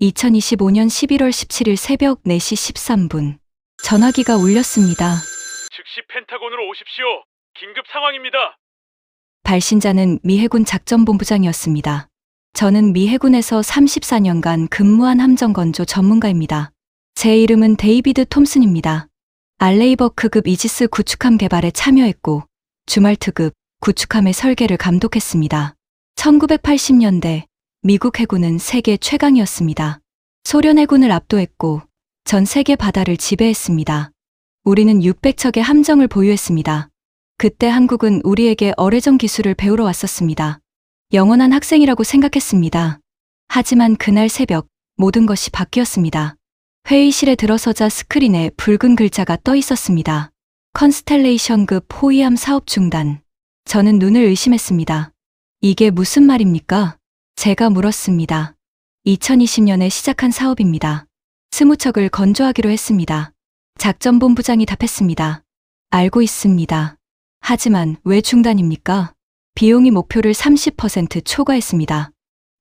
2025년 11월 17일 새벽 4시 13분. 전화기가 울렸습니다. 즉시 펜타곤으로 오십시오. 긴급 상황입니다. 발신자는 미 해군 작전본부장이었습니다. 저는 미 해군에서 34년간 근무한 함정 건조 전문가입니다. 제 이름은 데이비드 톰슨입니다. 알레이버크급 이지스 구축함 개발에 참여했고 주말 특급 구축함의 설계를 감독했습니다. 1980년대 미국 해군은 세계 최강이었습니다. 소련 해군을 압도했고 전 세계 바다를 지배했습니다. 우리는 600척의 함정을 보유했습니다. 그때 한국은 우리에게 어뢰전 기술을 배우러 왔었습니다. 영원한 학생이라고 생각했습니다. 하지만 그날 새벽 모든 것이 바뀌었습니다. 회의실에 들어서자 스크린에 붉은 글자가 떠 있었습니다. 컨스텔레이션급 호위함 사업 중단. 저는 눈을 의심했습니다. 이게 무슨 말입니까? 제가 물었습니다. 2020년에 시작한 사업입니다. 20척을 건조하기로 했습니다. 작전본부장이 답했습니다. 알고 있습니다. 하지만 왜 중단입니까? 비용이 목표를 30% 초과했습니다.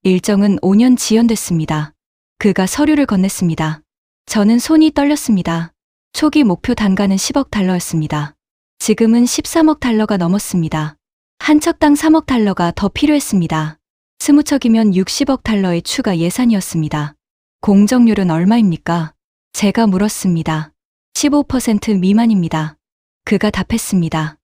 일정은 5년 지연됐습니다. 그가 서류를 건넸습니다. 저는 손이 떨렸습니다. 초기 목표 단가는 10억 달러였습니다. 지금은 13억 달러가 넘었습니다. 한 척당 3억 달러가 더 필요했습니다. 20척이면 60억 달러의 추가 예산이었습니다. 공정률은 얼마입니까? 제가 물었습니다. 15% 미만입니다. 그가 답했습니다.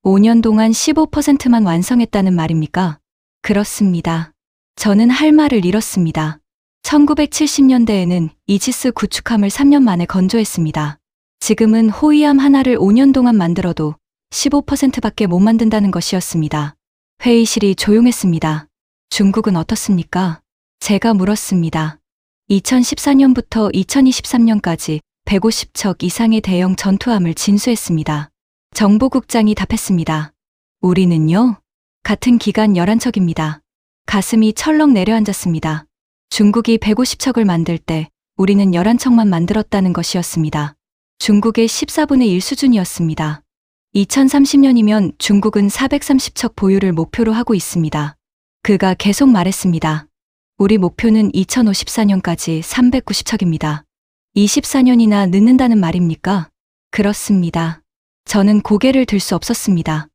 5년 동안 15%만 완성했다는 말입니까? 그렇습니다. 저는 할 말을 잃었습니다. 1970년대에는 이지스 구축함을 3년 만에 건조했습니다. 지금은 호위함 하나를 5년 동안 만들어도 15%밖에 못 만든다는 것이었습니다. 회의실이 조용했습니다. 중국은 어떻습니까? 제가 물었습니다. 2014년부터 2023년까지 150척 이상의 대형 전투함을 진수했습니다. 정보국장이 답했습니다. 우리는요? 같은 기간 11척입니다. 가슴이 철렁 내려앉았습니다. 중국이 150척을 만들 때 우리는 11척만 만들었다는 것이었습니다. 중국의 14분의 1 수준이었습니다. 2030년이면 중국은 430척 보유를 목표로 하고 있습니다. 그가 계속 말했습니다. 우리 목표는 2054년까지 390척입니다. 24년이나 늦는다는 말입니까? 그렇습니다. 저는 고개를 들 수 없었습니다.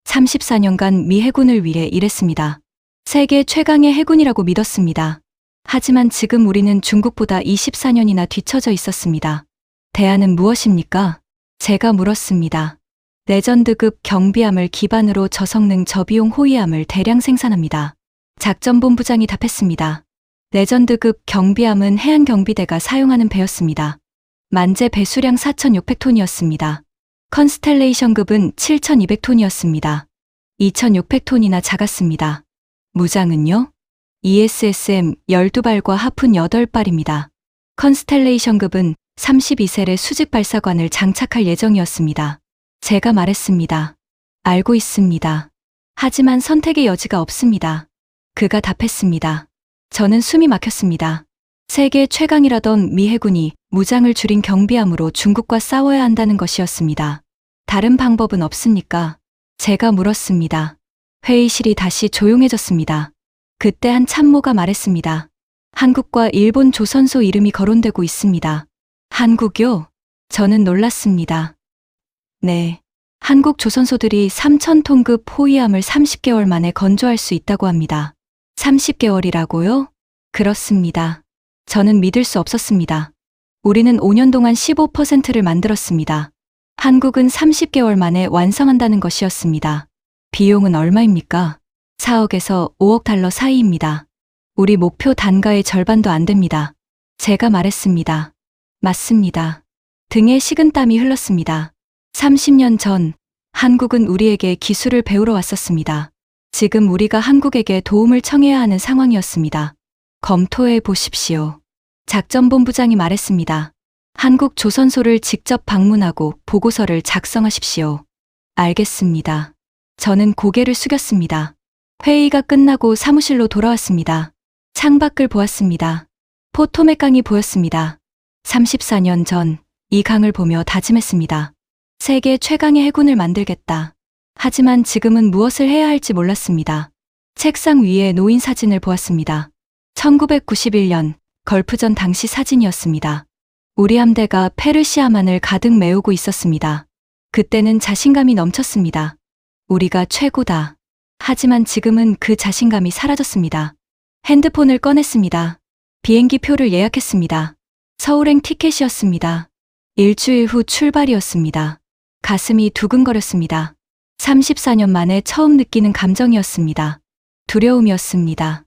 34년간 미 해군을 위해 일했습니다. 세계 최강의 해군이라고 믿었습니다. 하지만 지금 우리는 중국보다 24년이나 뒤처져 있었습니다. 대안은 무엇입니까? 제가 물었습니다. 레전드급 경비함을 기반으로 저성능 저비용 호위함을 대량 생산합니다. 작전본부장이 답했습니다. 레전드급 경비함은 해안경비대가 사용하는 배였습니다. 만재 배수량 4,600톤이었습니다. 컨스텔레이션급은 7,200톤이었습니다. 2,600톤이나 작았습니다. 무장은요? ESSM 12발과 하푼 8발입니다. 컨스텔레이션급은 32셀의 수직 발사관을 장착할 예정이었습니다. 제가 말했습니다. 알고 있습니다. 하지만 선택의 여지가 없습니다. 그가 답했습니다. 저는 숨이 막혔습니다. 세계 최강이라던 미 해군이 무장을 줄인 경비함으로 중국과 싸워야 한다는 것이었습니다. 다른 방법은 없습니까? 제가 물었습니다. 회의실이 다시 조용해졌습니다. 그때 한 참모가 말했습니다. 한국과 일본 조선소 이름이 거론되고 있습니다. 한국요? 저는 놀랐습니다. 네. 한국 조선소들이 3,000톤급 호위함을 30개월 만에 건조할 수 있다고 합니다. 30개월이라고요? 그렇습니다. 저는 믿을 수 없었습니다. 우리는 5년 동안 15%를 만들었습니다. 한국은 30개월 만에 완성한다는 것이었습니다. 비용은 얼마입니까? 4억에서 5억 달러 사이입니다. 우리 목표 단가의 절반도 안 됩니다. 제가 말했습니다. 맞습니다. 등에 식은땀이 흘렀습니다. 30년 전 한국은 우리에게 기술을 배우러 왔었습니다. 지금 우리가 한국에게 도움을 청해야 하는 상황이었습니다. 검토해 보십시오. 작전본부장이 말했습니다. 한국 조선소를 직접 방문하고 보고서를 작성하십시오. 알겠습니다. 저는 고개를 숙였습니다. 회의가 끝나고 사무실로 돌아왔습니다. 창밖을 보았습니다. 포토맥 강이 보였습니다. 34년 전 이 강을 보며 다짐했습니다. 세계 최강의 해군을 만들겠다. 하지만 지금은 무엇을 해야 할지 몰랐습니다. 책상 위에 놓인 사진을 보았습니다. 1991년 걸프전 당시 사진이었습니다. 우리 함대가 페르시아만을 가득 메우고 있었습니다. 그때는 자신감이 넘쳤습니다. 우리가 최고다. 하지만 지금은 그 자신감이 사라졌습니다. 핸드폰을 꺼냈습니다. 비행기 표를 예약했습니다. 서울행 티켓이었습니다. 일주일 후 출발이었습니다. 가슴이 두근거렸습니다. 34년 만에 처음 느끼는 감정이었습니다. 두려움이었습니다.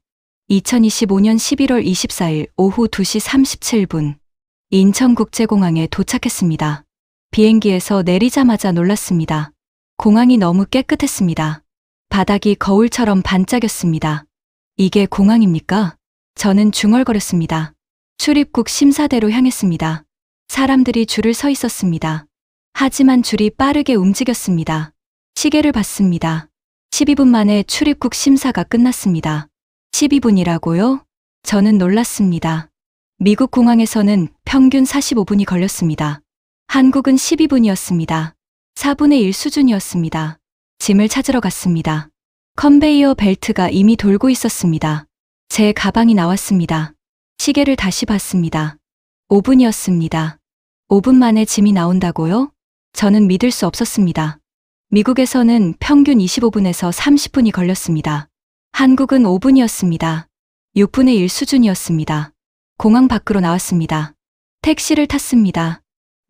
2025년 11월 24일 오후 2시 37분. 인천국제공항에 도착했습니다. 비행기에서 내리자마자 놀랐습니다. 공항이 너무 깨끗했습니다. 바닥이 거울처럼 반짝였습니다. 이게 공항입니까? 저는 중얼거렸습니다. 출입국 심사대로 향했습니다. 사람들이 줄을 서 있었습니다. 하지만 줄이 빠르게 움직였습니다. 시계를 봤습니다. 12분 만에 출입국 심사가 끝났습니다. 12분이라고요? 저는 놀랐습니다. 미국 공항에서는 평균 45분이 걸렸습니다. 한국은 12분이었습니다. 4분의 1 수준이었습니다. 짐을 찾으러 갔습니다. 컨베이어 벨트가 이미 돌고 있었습니다. 제 가방이 나왔습니다. 시계를 다시 봤습니다. 5분이었습니다. 5분 만에 짐이 나온다고요? 저는 믿을 수 없었습니다. 미국에서는 평균 25분에서 30분이 걸렸습니다. 한국은 5분이었습니다. 6분의 1 수준이었습니다. 공항 밖으로 나왔습니다. 택시를 탔습니다.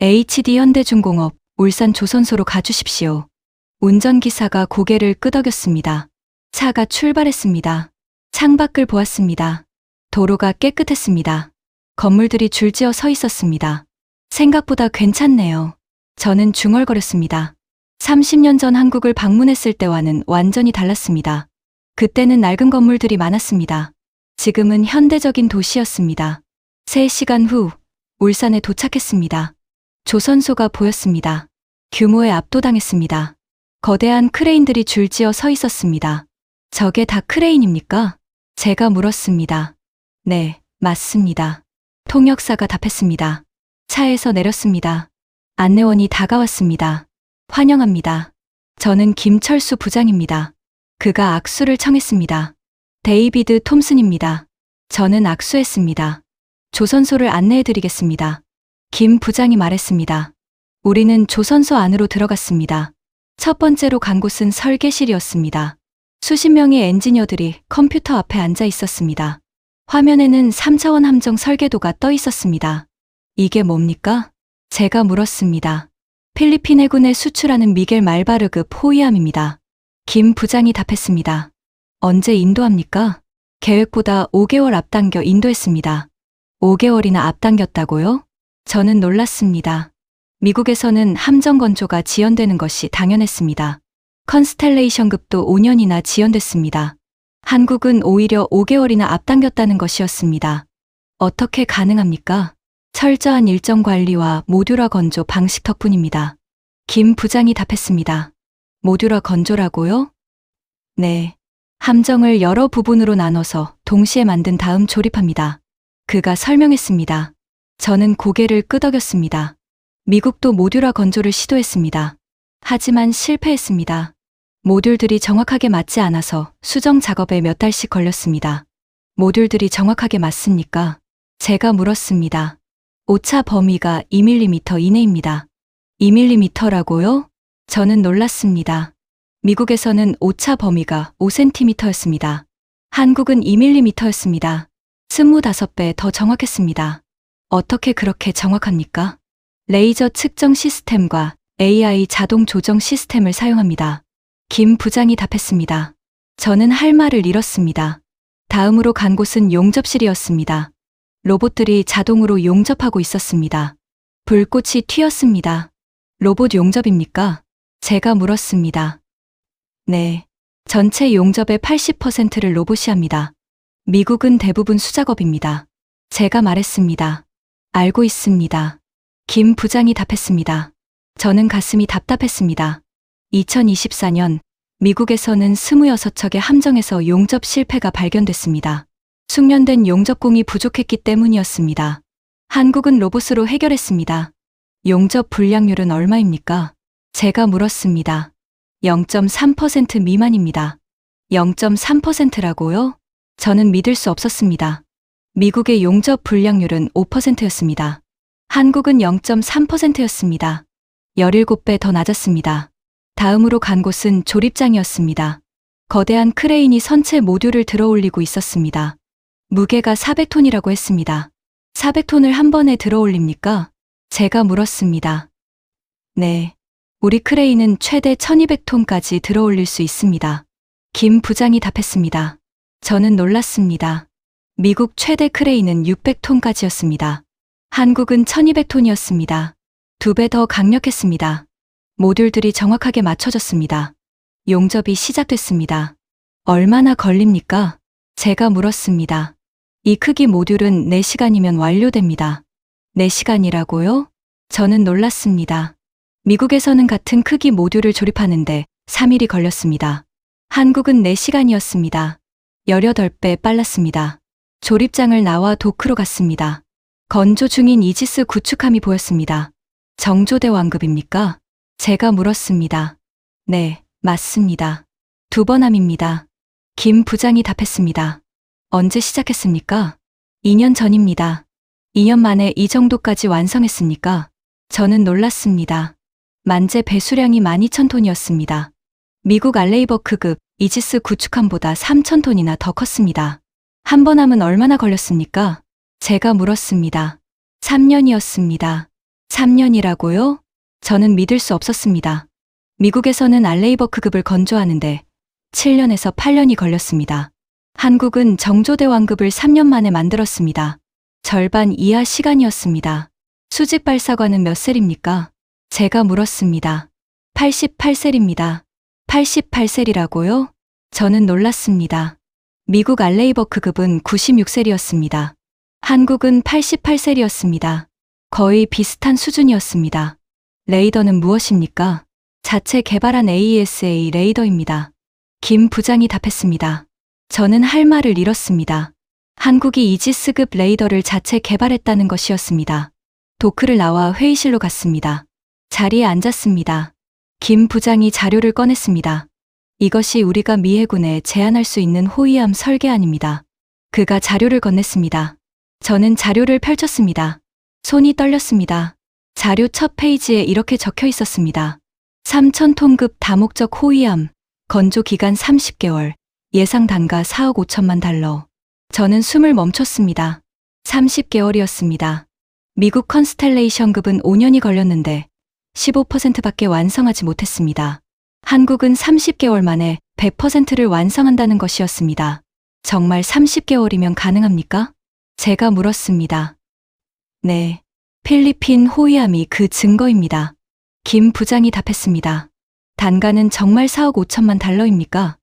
HD 현대중공업 울산 조선소로 가주십시오. 운전기사가 고개를 끄덕였습니다. 차가 출발했습니다. 창밖을 보았습니다. 도로가 깨끗했습니다. 건물들이 줄지어 서 있었습니다. 생각보다 괜찮네요. 저는 중얼거렸습니다. 30년 전 한국을 방문했을 때와는 완전히 달랐습니다. 그때는 낡은 건물들이 많았습니다. 지금은 현대적인 도시였습니다. 3시간 후 울산에 도착했습니다. 조선소가 보였습니다. 규모에 압도당했습니다. 거대한 크레인들이 줄지어 서 있었습니다. 저게 다 크레인입니까? 제가 물었습니다. 네, 맞습니다. 통역사가 답했습니다. 차에서 내렸습니다. 안내원이 다가왔습니다. 환영합니다. 저는 김철수 부장입니다. 그가 악수를 청했습니다. 데이비드 톰슨입니다. 저는 악수했습니다. 조선소를 안내해드리겠습니다. 김 부장이 말했습니다. 우리는 조선소 안으로 들어갔습니다. 첫 번째로 간 곳은 설계실이었습니다. 수십 명의 엔지니어들이 컴퓨터 앞에 앉아 있었습니다. 화면에는 3차원 함정 설계도가 떠 있었습니다. 이게 뭡니까? 제가 물었습니다. 필리핀 해군에 수출하는 미겔 말바르급 호위함입니다. 김 부장이 답했습니다. 언제 인도합니까? 계획보다 5개월 앞당겨 인도했습니다. 5개월이나 앞당겼다고요? 저는 놀랐습니다. 미국에서는 함정 건조가 지연되는 것이 당연했습니다. 컨스텔레이션급도 5년이나 지연됐습니다. 한국은 오히려 5개월이나 앞당겼다는 것이었습니다. 어떻게 가능합니까? 철저한 일정 관리와 모듈화 건조 방식 덕분입니다. 김 부장이 답했습니다. 모듈화 건조라고요? 네. 함정을 여러 부분으로 나눠서 동시에 만든 다음 조립합니다. 그가 설명했습니다. 저는 고개를 끄덕였습니다. 미국도 모듈화 건조를 시도했습니다. 하지만 실패했습니다. 모듈들이 정확하게 맞지 않아서 수정 작업에 몇 달씩 걸렸습니다. 모듈들이 정확하게 맞습니까? 제가 물었습니다. 오차 범위가 2mm 이내입니다. 2mm라고요? 저는 놀랐습니다. 미국에서는 오차 범위가 5cm였습니다. 한국은 2mm였습니다. 25배 더 정확했습니다. 어떻게 그렇게 정확합니까? 레이저 측정 시스템과 AI 자동 조정 시스템을 사용합니다. 김 부장이 답했습니다. 저는 할 말을 잃었습니다. 다음으로 간 곳은 용접실이었습니다. 로봇들이 자동으로 용접하고 있었습니다. 불꽃이 튀었습니다. 로봇 용접입니까? 제가 물었습니다. 네. 전체 용접의 80%를 로봇이 합니다. 미국은 대부분 수작업입니다. 제가 말했습니다. 알고 있습니다. 김 부장이 답했습니다. 저는 가슴이 답답했습니다. 2024년 미국에서는 26척의 함정에서 용접 실패가 발견됐습니다. 숙련된 용접공이 부족했기 때문이었습니다. 한국은 로봇으로 해결했습니다. 용접 불량률은 얼마입니까? 제가 물었습니다. 0.3% 미만입니다. 0.3%라고요? 저는 믿을 수 없었습니다. 미국의 용접 불량률은 5%였습니다. 한국은 0.3%였습니다. 17배 더 낮았습니다. 다음으로 간 곳은 조립장이었습니다. 거대한 크레인이 선체 모듈을 들어 올리고 있었습니다. 무게가 400톤이라고 했습니다. 400톤을 한 번에 들어 올립니까? 제가 물었습니다. 네. 우리 크레인은 최대 1200톤까지 들어 올릴 수 있습니다. 김 부장이 답했습니다. 저는 놀랐습니다. 미국 최대 크레인은 600톤까지였습니다. 한국은 1200톤이었습니다. 2배 더 강력했습니다. 모듈들이 정확하게 맞춰졌습니다. 용접이 시작됐습니다. 얼마나 걸립니까? 제가 물었습니다. 이 크기 모듈은 4시간이면 완료됩니다. 4시간이라고요? 저는 놀랐습니다. 미국에서는 같은 크기 모듈을 조립하는데 3일이 걸렸습니다. 한국은 4시간이었습니다. 18배 빨랐습니다. 조립장을 나와 도크로 갔습니다. 건조 중인 이지스 구축함이 보였습니다. 정조대 완급입니까? 제가 물었습니다. 네, 맞습니다. 두번함입니다. 김 부장이 답했습니다. 언제 시작했습니까? 2년 전입니다. 2년 만에 이 정도까지 완성했습니까? 저는 놀랐습니다. 만재 배수량이 12,000톤이었습니다. 미국 알레이버크급 이지스 구축함보다 3,000톤이나 더 컸습니다. 한 번 함은 얼마나 걸렸습니까? 제가 물었습니다. 3년이었습니다. 3년이라고요? 저는 믿을 수 없었습니다. 미국에서는 알레이버크급을 건조하는데 7년에서 8년이 걸렸습니다. 한국은 정조대왕급을 3년 만에 만들었습니다. 절반 이하 시간이었습니다. 수직 발사관은 몇 셀입니까? 제가 물었습니다. 88셀입니다. 88셀이라고요? 저는 놀랐습니다. 미국 알레이버크급은 96셀이었습니다. 한국은 88셀이었습니다. 거의 비슷한 수준이었습니다. 레이더는 무엇입니까? 자체 개발한 AESA 레이더입니다. 김 부장이 답했습니다. 저는 할 말을 잃었습니다. 한국이 이지스급 레이더를 자체 개발했다는 것이었습니다. 도크를 나와 회의실로 갔습니다. 자리에 앉았습니다. 김 부장이 자료를 꺼냈습니다. 이것이 우리가 미 해군에 제안할 수 있는 호위함 설계안입니다. 그가 자료를 건넸습니다. 저는 자료를 펼쳤습니다. 손이 떨렸습니다. 자료 첫 페이지에 이렇게 적혀 있었습니다. 3,000톤급 다목적 호위함, 건조 기간 30개월, 예상 단가 4억 5천만 달러. 저는 숨을 멈췄습니다. 30개월이었습니다. 미국 컨스텔레이션급은 5년이 걸렸는데 15%밖에 완성하지 못했습니다. 한국은 30개월 만에 100%를 완성한다는 것이었습니다. 정말 30개월이면 가능합니까? 제가 물었습니다. 네, 필리핀 호위함이 그 증거입니다. 김 부장이 답했습니다. 단가는 정말 4억 5천만 달러입니까?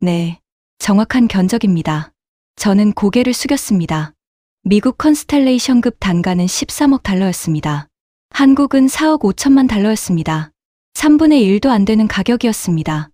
네, 정확한 견적입니다. 저는 고개를 숙였습니다. 미국 컨스텔레이션급 단가는 13억 달러였습니다. 한국은 4억 5천만 달러였습니다. 3분의 1도 안 되는 가격이었습니다.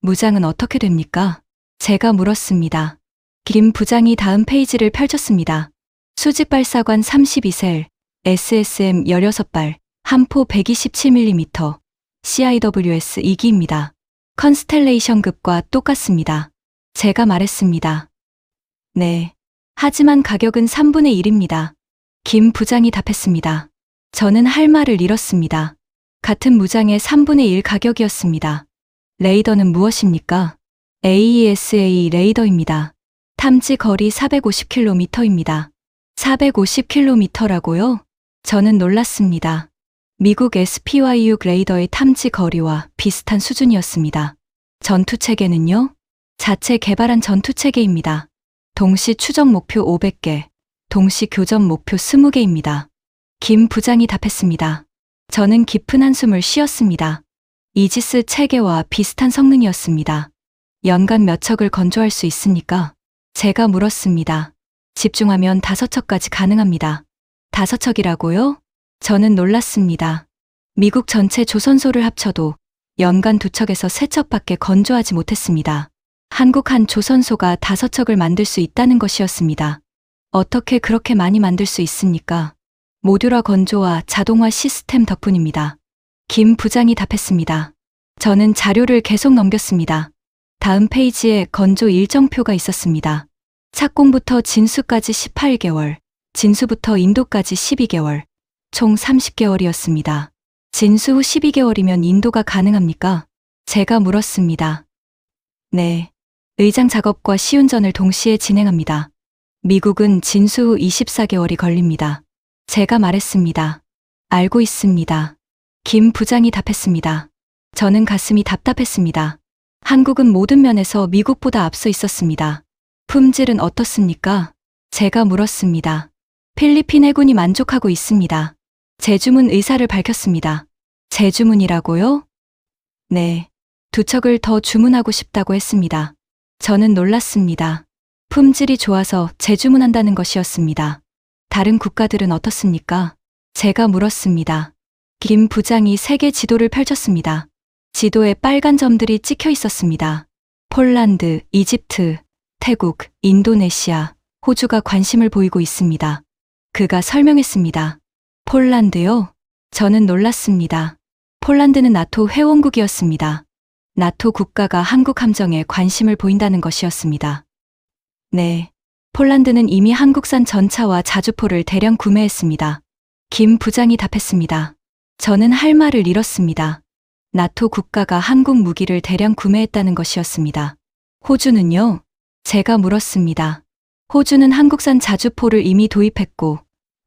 무장은 어떻게 됩니까? 제가 물었습니다. 김 부장이 다음 페이지를 펼쳤습니다. 수직발사관 32셀, SSM 16발, 함포 127mm, CIWS 2기입니다. 컨스텔레이션급과 똑같습니다. 제가 말했습니다. 네. 하지만 가격은 3분의 1입니다. 김 부장이 답했습니다. 저는 할 말을 잃었습니다. 같은 무장의 3분의 1 가격이었습니다. 레이더는 무엇입니까? AESA 레이더입니다. 탐지 거리 450km입니다. 450km라고요? 저는 놀랐습니다. 미국 SPY-6 레이더의 탐지 거리와 비슷한 수준이었습니다. 전투체계는요? 자체 개발한 전투체계입니다. 동시 추적 목표 500개, 동시 교전 목표 20개입니다. 김 부장이 답했습니다. 저는 깊은 한숨을 쉬었습니다. 이지스 체계와 비슷한 성능이었습니다. 연간 몇 척을 건조할 수 있습니까? 제가 물었습니다. 집중하면 5척까지 가능합니다. 5척이라고요? 저는 놀랐습니다. 미국 전체 조선소를 합쳐도 연간 2척에서 3척밖에 건조하지 못했습니다. 한국 한 조선소가 5척을 만들 수 있다는 것이었습니다. 어떻게 그렇게 많이 만들 수 있습니까? 모듈화 건조와 자동화 시스템 덕분입니다. 김 부장이 답했습니다. 저는 자료를 계속 넘겼습니다. 다음 페이지에 건조 일정표가 있었습니다. 착공부터 진수까지 18개월, 진수부터 인도까지 12개월, 총 30개월이었습니다. 진수 후 12개월이면 인도가 가능합니까? 제가 물었습니다. 네. 의장 작업과 시운전을 동시에 진행합니다. 미국은 진수 후 24개월이 걸립니다. 제가 말했습니다. 알고 있습니다. 김 부장이 답했습니다. 저는 가슴이 답답했습니다. 한국은 모든 면에서 미국보다 앞서 있었습니다. 품질은 어떻습니까? 제가 물었습니다. 필리핀 해군이 만족하고 있습니다. 재주문 의사를 밝혔습니다. 재주문이라고요? 네. 2척을 더 주문하고 싶다고 했습니다. 저는 놀랐습니다. 품질이 좋아서 재주문한다는 것이었습니다. 다른 국가들은 어떻습니까? 제가 물었습니다. 김 부장이 세계 지도를 펼쳤습니다. 지도에 빨간 점들이 찍혀 있었습니다. 폴란드, 이집트, 태국, 인도네시아, 호주가 관심을 보이고 있습니다. 그가 설명했습니다. 폴란드요? 저는 놀랐습니다. 폴란드는 나토 회원국이었습니다. 나토 국가가 한국 함정에 관심을 보인다는 것이었습니다. 네. 폴란드는 이미 한국산 전차와 자주포를 대량 구매했습니다. 김 부장이 답했습니다. 저는 할 말을 잃었습니다. 나토 국가가 한국 무기를 대량 구매했다는 것이었습니다. 호주는요? 제가 물었습니다. 호주는 한국산 자주포를 이미 도입했고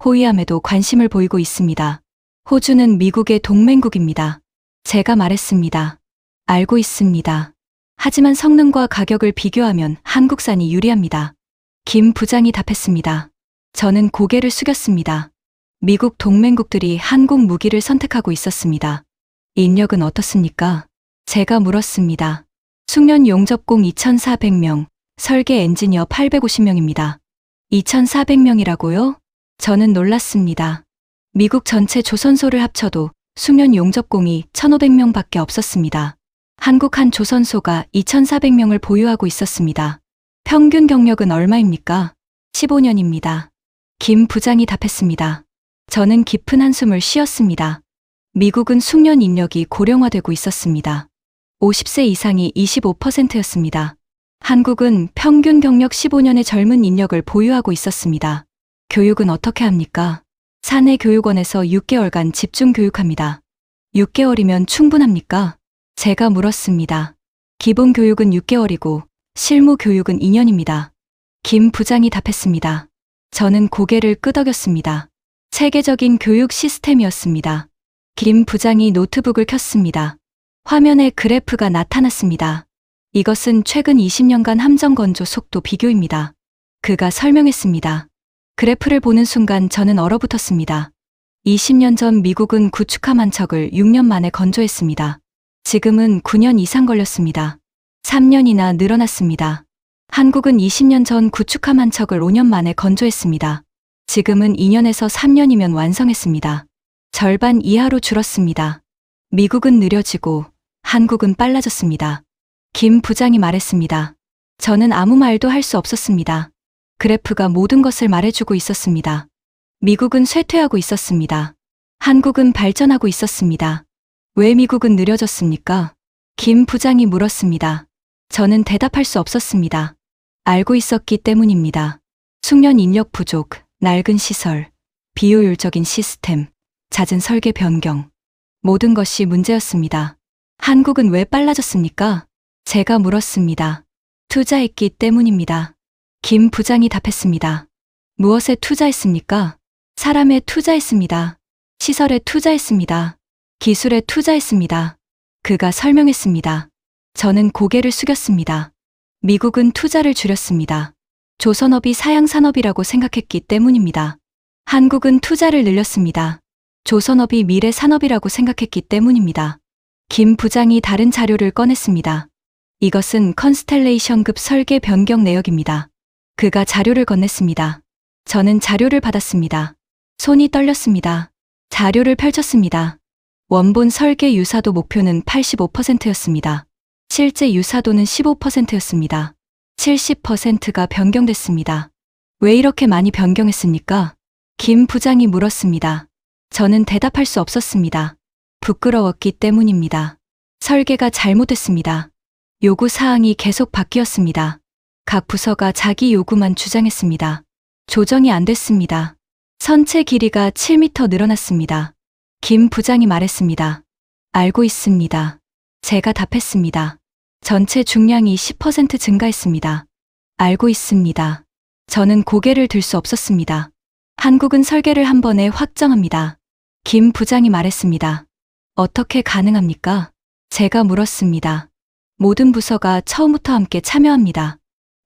호위함에도 관심을 보이고 있습니다. 호주는 미국의 동맹국입니다. 제가 말했습니다. 알고 있습니다. 하지만 성능과 가격을 비교하면 한국산이 유리합니다. 김 부장이 답했습니다. 저는 고개를 숙였습니다. 미국 동맹국들이 한국 무기를 선택하고 있었습니다. 인력은 어떻습니까? 제가 물었습니다. 숙련 용접공 2,400명, 설계 엔지니어 850명입니다. 2,400명이라고요? 저는 놀랐습니다. 미국 전체 조선소를 합쳐도 숙련 용접공이 1,500명밖에 없었습니다. 한국 한 조선소가 2,400명을 보유하고 있었습니다. 평균 경력은 얼마입니까? 15년입니다. 김 부장이 답했습니다. 저는 깊은 한숨을 쉬었습니다. 미국은 숙련 인력이 고령화되고 있었습니다. 50세 이상이 25%였습니다. 한국은 평균 경력 15년의 젊은 인력을 보유하고 있었습니다. 교육은 어떻게 합니까? 사내 교육원에서 6개월간 집중 교육합니다. 6개월이면 충분합니까? 제가 물었습니다. 기본 교육은 6개월이고 실무 교육은 2년입니다. 김 부장이 답했습니다. 저는 고개를 끄덕였습니다. 체계적인 교육 시스템이었습니다. 김 부장이 노트북을 켰습니다. 화면에 그래프가 나타났습니다. 이것은 최근 20년간 함정 건조 속도 비교입니다. 그가 설명했습니다. 그래프를 보는 순간 저는 얼어붙었습니다. 20년 전 미국은 구축함 한 척을 6년 만에 건조했습니다. 지금은 9년 이상 걸렸습니다. 3년이나 늘어났습니다. 한국은 20년 전 구축함 한 척을 5년 만에 건조했습니다. 지금은 2년에서 3년이면 완성했습니다. 절반 이하로 줄었습니다. 미국은 느려지고 한국은 빨라졌습니다. 김 부장이 말했습니다. 저는 아무 말도 할 수 없었습니다. 그래프가 모든 것을 말해주고 있었습니다. 미국은 쇠퇴하고 있었습니다. 한국은 발전하고 있었습니다. 왜 미국은 느려졌습니까? 김 부장이 물었습니다. 저는 대답할 수 없었습니다. 알고 있었기 때문입니다. 숙련 인력 부족, 낡은 시설, 비효율적인 시스템, 잦은 설계 변경. 모든 것이 문제였습니다. 한국은 왜 빨라졌습니까? 제가 물었습니다. 투자했기 때문입니다. 김 부장이 답했습니다. 무엇에 투자했습니까? 사람에 투자했습니다. 시설에 투자했습니다. 기술에 투자했습니다. 그가 설명했습니다. 저는 고개를 숙였습니다. 미국은 투자를 줄였습니다. 조선업이 사양산업이라고 생각했기 때문입니다. 한국은 투자를 늘렸습니다. 조선업이 미래 산업이라고 생각했기 때문입니다. 김 부장이 다른 자료를 꺼냈습니다. 이것은 컨스텔레이션급 설계 변경 내역입니다. 그가 자료를 건넸습니다. 저는 자료를 받았습니다. 손이 떨렸습니다. 자료를 펼쳤습니다. 원본 설계 유사도 목표는 85%였습니다. 실제 유사도는 15%였습니다. 70%가 변경됐습니다. 왜 이렇게 많이 변경했습니까? 김 부장이 물었습니다. 저는 대답할 수 없었습니다. 부끄러웠기 때문입니다. 설계가 잘못됐습니다. 요구 사항이 계속 바뀌었습니다. 각 부서가 자기 요구만 주장했습니다. 조정이 안 됐습니다. 선체 길이가 7m 늘어났습니다. 김 부장이 말했습니다. 알고 있습니다. 제가 답했습니다. 전체 중량이 10% 증가했습니다. 알고 있습니다. 저는 고개를 들 수 없었습니다. 한국은 설계를 한 번에 확정합니다. 김 부장이 말했습니다. 어떻게 가능합니까? 제가 물었습니다. 모든 부서가 처음부터 함께 참여합니다.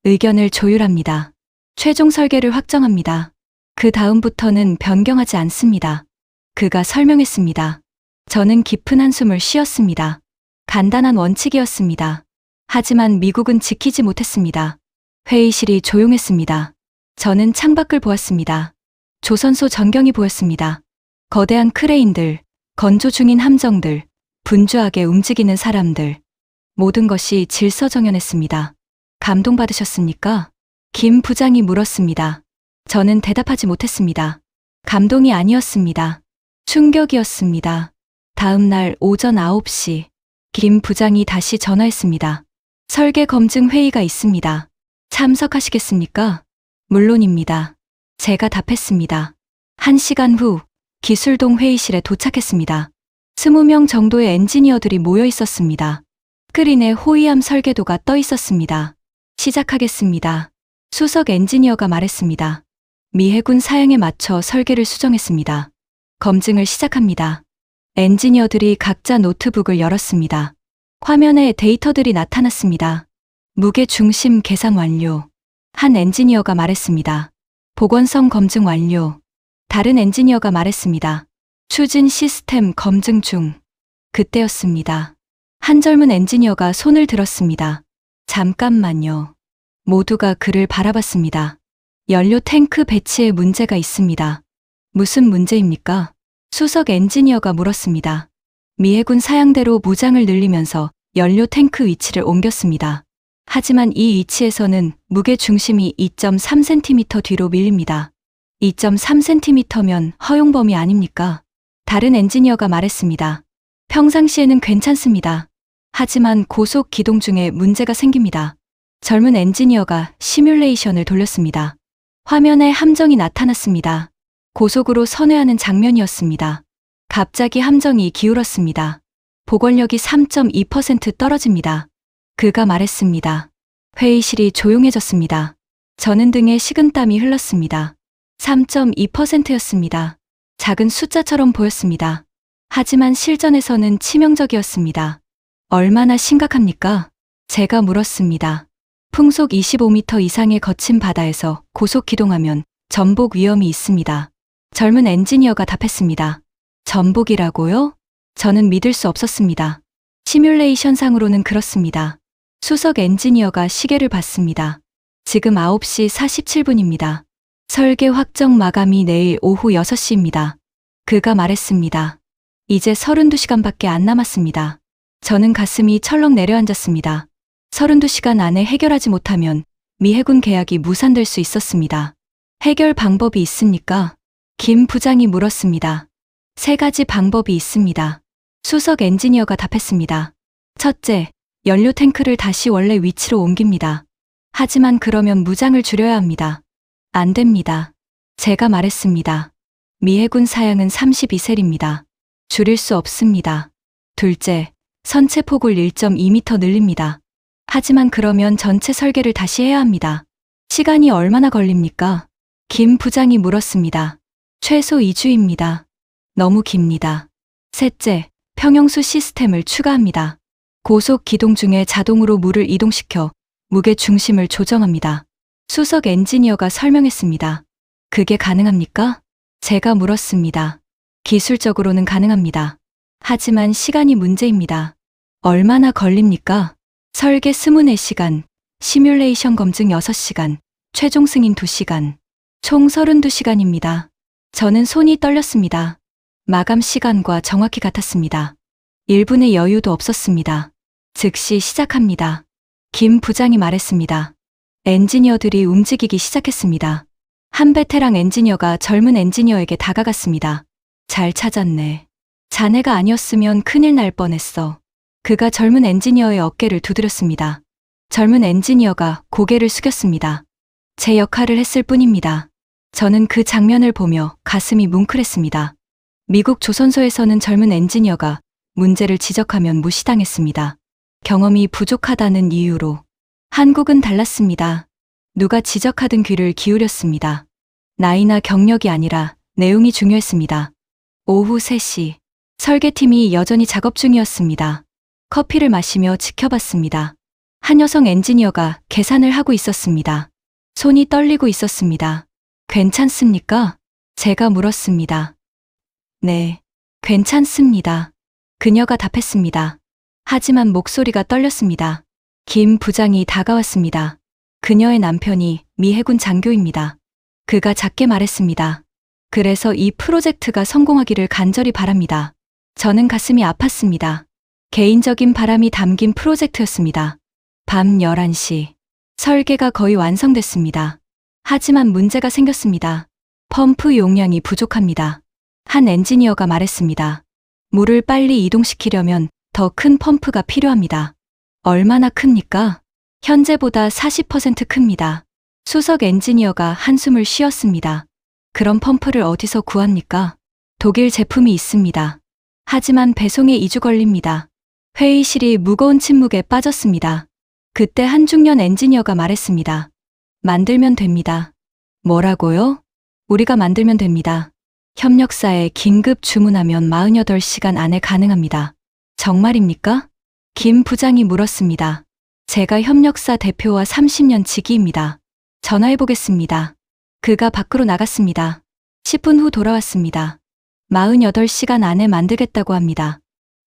의견을 조율합니다. 최종 설계를 확정합니다. 그 다음부터는 변경하지 않습니다. 그가 설명했습니다. 저는 깊은 한숨을 쉬었습니다. 간단한 원칙이었습니다. 하지만 미국은 지키지 못했습니다. 회의실이 조용했습니다. 저는 창밖을 보았습니다. 조선소 전경이 보였습니다. 거대한 크레인들, 건조 중인 함정들, 분주하게 움직이는 사람들. 모든 것이 질서정연했습니다. 감동받으셨습니까? 김 부장이 물었습니다. 저는 대답하지 못했습니다. 감동이 아니었습니다. 충격이었습니다. 다음 날 오전 9시, 김 부장이 다시 전화했습니다. 설계 검증 회의가 있습니다. 참석하시겠습니까? 물론입니다. 제가 답했습니다. 1시간 후, 기술동 회의실에 도착했습니다. 20명 정도의 엔지니어들이 모여 있었습니다. 스크린에 호위함 설계도가 떠 있었습니다. 시작하겠습니다. 수석 엔지니어가 말했습니다. 미 해군 사양에 맞춰 설계를 수정했습니다. 검증을 시작합니다. 엔지니어들이 각자 노트북을 열었습니다. 화면에 데이터들이 나타났습니다. 무게 중심 계산 완료. 한 엔지니어가 말했습니다. 복원성 검증 완료. 다른 엔지니어가 말했습니다. 추진 시스템 검증 중. 그때였습니다. 한 젊은 엔지니어가 손을 들었습니다. 잠깐만요. 모두가 그를 바라봤습니다. 연료 탱크 배치에 문제가 있습니다. 무슨 문제입니까? 수석 엔지니어가 물었습니다. 미 해군 사양대로 무장을 늘리면서 연료 탱크 위치를 옮겼습니다. 하지만 이 위치에서는 무게 중심이 2.3cm 뒤로 밀립니다. 2.3cm면 허용 범위 아닙니까? 다른 엔지니어가 말했습니다. 평상시에는 괜찮습니다. 하지만 고속 기동 중에 문제가 생깁니다. 젊은 엔지니어가 시뮬레이션을 돌렸습니다. 화면에 함정이 나타났습니다. 고속으로 선회하는 장면이었습니다. 갑자기 함정이 기울었습니다. 보건력이 3.2% 떨어집니다. 그가 말했습니다. 회의실이 조용해졌습니다. 저는 등에 식은땀이 흘렀습니다. 3.2%였습니다. 작은 숫자처럼 보였습니다. 하지만 실전에서는 치명적이었습니다. 얼마나 심각합니까? 제가 물었습니다. 풍속 25m 이상의 거친 바다에서 고속 기동하면 전복 위험이 있습니다. 젊은 엔지니어가 답했습니다. 전복이라고요? 저는 믿을 수 없었습니다. 시뮬레이션상으로는 그렇습니다. 수석 엔지니어가 시계를 봤습니다. 지금 9시 47분입니다. 설계 확정 마감이 내일 오후 6시입니다. 그가 말했습니다. 이제 32시간밖에 안 남았습니다. 저는 가슴이 철렁 내려앉았습니다. 32시간 안에 해결하지 못하면 미 해군 계약이 무산될 수 있었습니다. 해결 방법이 있습니까? 김 부장이 물었습니다. 3가지 방법이 있습니다. 수석 엔지니어가 답했습니다. 첫째, 연료 탱크를 다시 원래 위치로 옮깁니다. 하지만 그러면 무장을 줄여야 합니다. 안 됩니다. 제가 말했습니다. 미 해군 사양은 32셀입니다. 줄일 수 없습니다. 둘째, 선체 폭을 1.2m 늘립니다. 하지만 그러면 전체 설계를 다시 해야 합니다. 시간이 얼마나 걸립니까? 김 부장이 물었습니다. 최소 2주입니다. 너무 깁니다. 셋째, 평형수 시스템을 추가합니다. 고속 기동 중에 자동으로 물을 이동시켜 무게 중심을 조정합니다. 수석 엔지니어가 설명했습니다. 그게 가능합니까? 제가 물었습니다. 기술적으로는 가능합니다. 하지만 시간이 문제입니다. 얼마나 걸립니까? 설계 24시간, 시뮬레이션 검증 6시간, 최종 승인 2시간, 총 32시간입니다. 저는 손이 떨렸습니다. 마감 시간과 정확히 같았습니다. 1분의 여유도 없었습니다. 즉시 시작합니다. 김 부장이 말했습니다. 엔지니어들이 움직이기 시작했습니다. 한 베테랑 엔지니어가 젊은 엔지니어에게 다가갔습니다. 잘 찾았네. 자네가 아니었으면 큰일 날 뻔했어. 그가 젊은 엔지니어의 어깨를 두드렸습니다. 젊은 엔지니어가 고개를 숙였습니다. 제 역할을 했을 뿐입니다. 저는 그 장면을 보며 가슴이 뭉클했습니다. 미국 조선소에서는 젊은 엔지니어가 문제를 지적하면 무시당했습니다. 경험이 부족하다는 이유로. 한국은 달랐습니다. 누가 지적하든 귀를 기울였습니다. 나이나 경력이 아니라 내용이 중요했습니다. 오후 3시. 설계팀이 여전히 작업 중이었습니다. 커피를 마시며 지켜봤습니다. 한 여성 엔지니어가 계산을 하고 있었습니다. 손이 떨리고 있었습니다. 괜찮습니까? 제가 물었습니다. 네, 괜찮습니다. 그녀가 답했습니다. 하지만 목소리가 떨렸습니다. 김 부장이 다가왔습니다. 그녀의 남편이 미 해군 장교입니다. 그가 작게 말했습니다. 그래서 이 프로젝트가 성공하기를 간절히 바랍니다. 저는 가슴이 아팠습니다. 개인적인 바람이 담긴 프로젝트였습니다. 밤 11시. 설계가 거의 완성됐습니다. 하지만 문제가 생겼습니다. 펌프 용량이 부족합니다. 한 엔지니어가 말했습니다. 물을 빨리 이동시키려면 더 큰 펌프가 필요합니다. 얼마나 큽니까? 현재보다 40% 큽니다. 수석 엔지니어가 한숨을 쉬었습니다. 그런 펌프를 어디서 구합니까? 독일 제품이 있습니다. 하지만 배송에 2주 걸립니다. 회의실이 무거운 침묵에 빠졌습니다. 그때 한 중년 엔지니어가 말했습니다. 만들면 됩니다. 뭐라고요? 우리가 만들면 됩니다. 협력사에 긴급 주문하면 48시간 안에 가능합니다. 정말입니까? 김 부장이 물었습니다. 제가 협력사 대표와 30년 지기입니다. 전화해보겠습니다. 그가 밖으로 나갔습니다. 10분 후 돌아왔습니다. 48시간 안에 만들겠다고 합니다.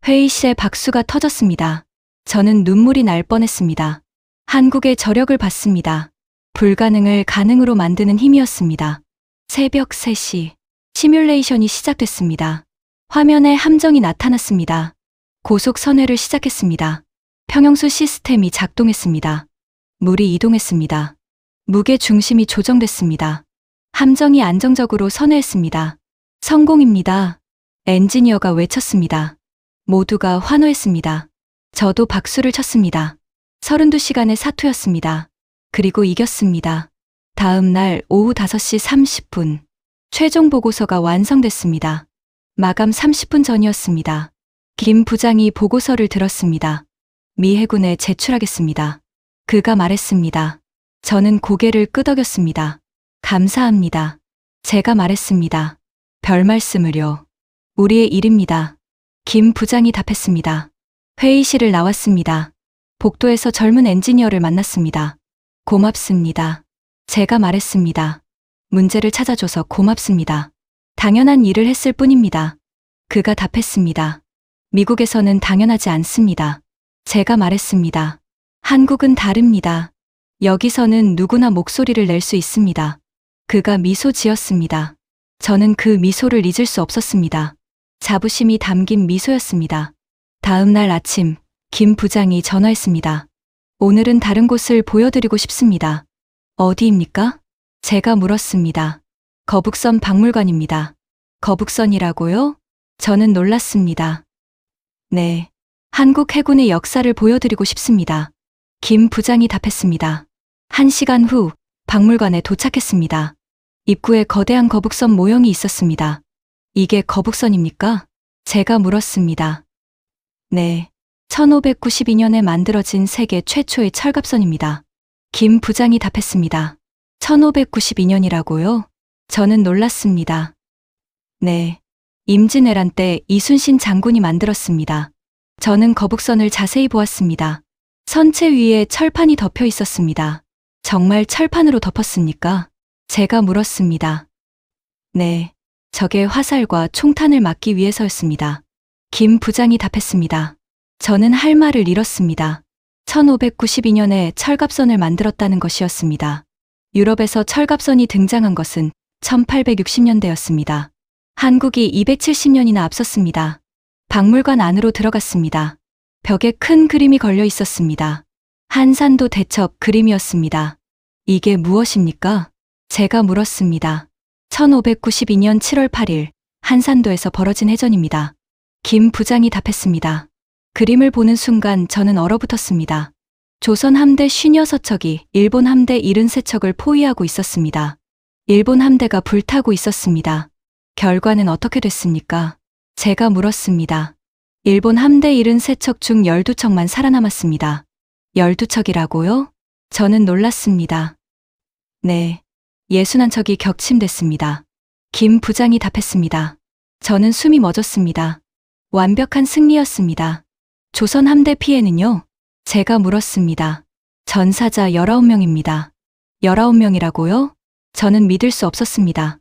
회의실에 박수가 터졌습니다. 저는 눈물이 날 뻔했습니다. 한국의 저력을 봤습니다. 불가능을 가능으로 만드는 힘이었습니다. 새벽 3시. 시뮬레이션이 시작됐습니다. 화면에 함정이 나타났습니다. 고속 선회를 시작했습니다. 평형수 시스템이 작동했습니다. 물이 이동했습니다. 무게 중심이 조정됐습니다. 함정이 안정적으로 선회했습니다. 성공입니다. 엔지니어가 외쳤습니다. 모두가 환호했습니다. 저도 박수를 쳤습니다. 32시간의 사투였습니다. 그리고 이겼습니다. 다음 날 오후 5시 30분. 최종 보고서가 완성됐습니다. 마감 30분 전이었습니다. 김 부장이 보고서를 들었습니다. 미 해군에 제출하겠습니다. 그가 말했습니다. 저는 고개를 끄덕였습니다. 감사합니다. 제가 말했습니다. 별 말씀을요. 우리의 일입니다. 김 부장이 답했습니다. 회의실을 나왔습니다. 복도에서 젊은 엔지니어를 만났습니다. 고맙습니다. 제가 말했습니다. 문제를 찾아줘서 고맙습니다. 당연한 일을 했을 뿐입니다. 그가 답했습니다. 미국에서는 당연하지 않습니다. 제가 말했습니다. 한국은 다릅니다. 여기서는 누구나 목소리를 낼 수 있습니다. 그가 미소 지었습니다. 저는 그 미소를 잊을 수 없었습니다. 자부심이 담긴 미소였습니다. 다음 날 아침, 김 부장이 전화했습니다. 오늘은 다른 곳을 보여드리고 싶습니다. 어디입니까? 제가 물었습니다. 거북선 박물관입니다. 거북선이라고요? 저는 놀랐습니다. 네. 한국 해군의 역사를 보여드리고 싶습니다. 김 부장이 답했습니다. 1시간 후 박물관에 도착했습니다. 입구에 거대한 거북선 모형이 있었습니다. 이게 거북선입니까? 제가 물었습니다. 네. 1592년에 만들어진 세계 최초의 철갑선입니다. 김 부장이 답했습니다. 1592년이라고요? 저는 놀랐습니다. 네. 임진왜란 때 이순신 장군이 만들었습니다. 저는 거북선을 자세히 보았습니다. 선체 위에 철판이 덮여 있었습니다. 정말 철판으로 덮었습니까? 제가 물었습니다. 네. 적의 화살과 총탄을 막기 위해서였습니다. 김 부장이 답했습니다. 저는 할 말을 잃었습니다. 1592년에 철갑선을 만들었다는 것이었습니다. 유럽에서 철갑선이 등장한 것은 1860년대였습니다. 한국이 270년이나 앞섰습니다. 박물관 안으로 들어갔습니다. 벽에 큰 그림이 걸려 있었습니다. 한산도 대첩 그림이었습니다. 이게 무엇입니까? 제가 물었습니다. 1592년 7월 8일 한산도에서 벌어진 해전입니다. 김 부장이 답했습니다. 그림을 보는 순간 저는 얼어붙었습니다. 조선 함대 56척이 일본 함대 73척을 포위하고 있었습니다. 일본 함대가 불타고 있었습니다. 결과는 어떻게 됐습니까? 제가 물었습니다. 일본 함대 73척 중 12척만 살아남았습니다. 12척이라고요? 저는 놀랐습니다. 네. 61척이 격침됐습니다. 김 부장이 답했습니다. 저는 숨이 멎었습니다. 완벽한 승리였습니다. 조선 함대 피해는요? 제가 물었습니다. 전사자 19명입니다. 19명이라고요? 저는 믿을 수 없었습니다.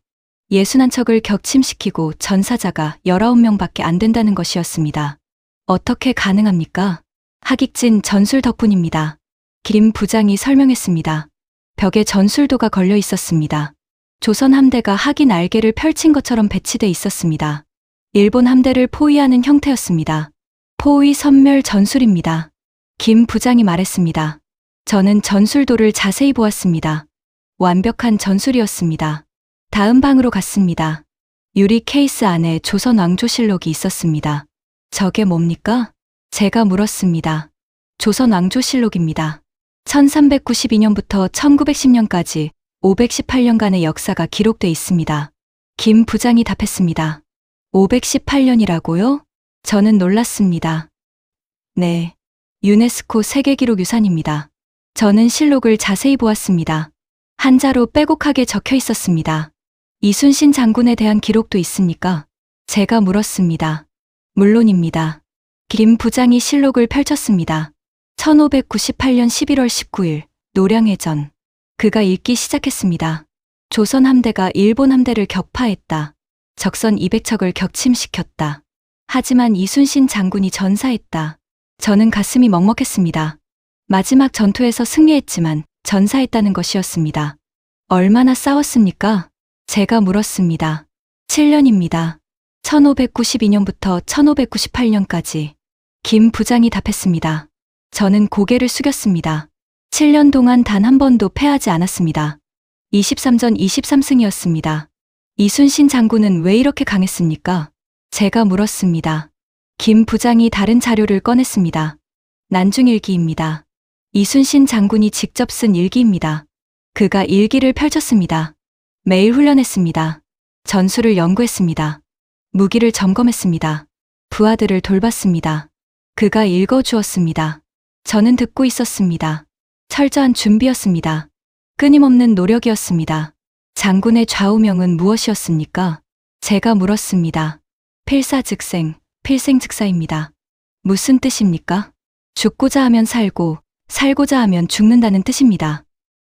61척을 격침시키고 전사자가 19명밖에 안 된다는 것이었습니다. 어떻게 가능합니까? 하객진 전술 덕분입니다. 김 부장이 설명했습니다. 벽에 전술도가 걸려 있었습니다. 조선 함대가 하기 날개를 펼친 것처럼 배치돼 있었습니다. 일본 함대를 포위하는 형태였습니다. 포위 섬멸 전술입니다. 김 부장이 말했습니다. 저는 전술도를 자세히 보았습니다. 완벽한 전술이었습니다. 다음 방으로 갔습니다. 유리 케이스 안에 조선 왕조실록이 있었습니다. 저게 뭡니까? 제가 물었습니다. 조선 왕조실록입니다. 1392년부터 1910년까지 518년간의 역사가 기록돼 있습니다. 김 부장이 답했습니다. 518년이라고요? 저는 놀랐습니다. 네. 유네스코 세계기록유산입니다. 저는 실록을 자세히 보았습니다. 한자로 빼곡하게 적혀 있었습니다. 이순신 장군에 대한 기록도 있습니까? 제가 물었습니다. 물론입니다. 김 부장이 실록을 펼쳤습니다. 1598년 11월 19일 노량해전. 그가 읽기 시작했습니다. 조선 함대가 일본 함대를 격파했다. 적선 200척을 격침시켰다. 하지만 이순신 장군이 전사했다. 저는 가슴이 먹먹했습니다. 마지막 전투에서 승리했지만 전사했다는 것이었습니다. 얼마나 싸웠습니까? 제가 물었습니다. 7년입니다. 1592년부터 1598년까지. 김 부장이 답했습니다. 저는 고개를 숙였습니다. 7년 동안 단 한 번도 패하지 않았습니다. 23전 23승이었습니다. 이순신 장군은 왜 이렇게 강했습니까? 제가 물었습니다. 김 부장이 다른 자료를 꺼냈습니다. 난중일기입니다. 이순신 장군이 직접 쓴 일기입니다. 그가 일기를 펼쳤습니다. 매일 훈련했습니다. 전술을 연구했습니다. 무기를 점검했습니다. 부하들을 돌봤습니다. 그가 읽어주었습니다. 저는 듣고 있었습니다. 철저한 준비였습니다. 끊임없는 노력이었습니다. 장군의 좌우명은 무엇이었습니까? 제가 물었습니다. 필사즉생, 필생즉사입니다. 무슨 뜻입니까? 죽고자 하면 살고, 살고자 하면 죽는다는 뜻입니다.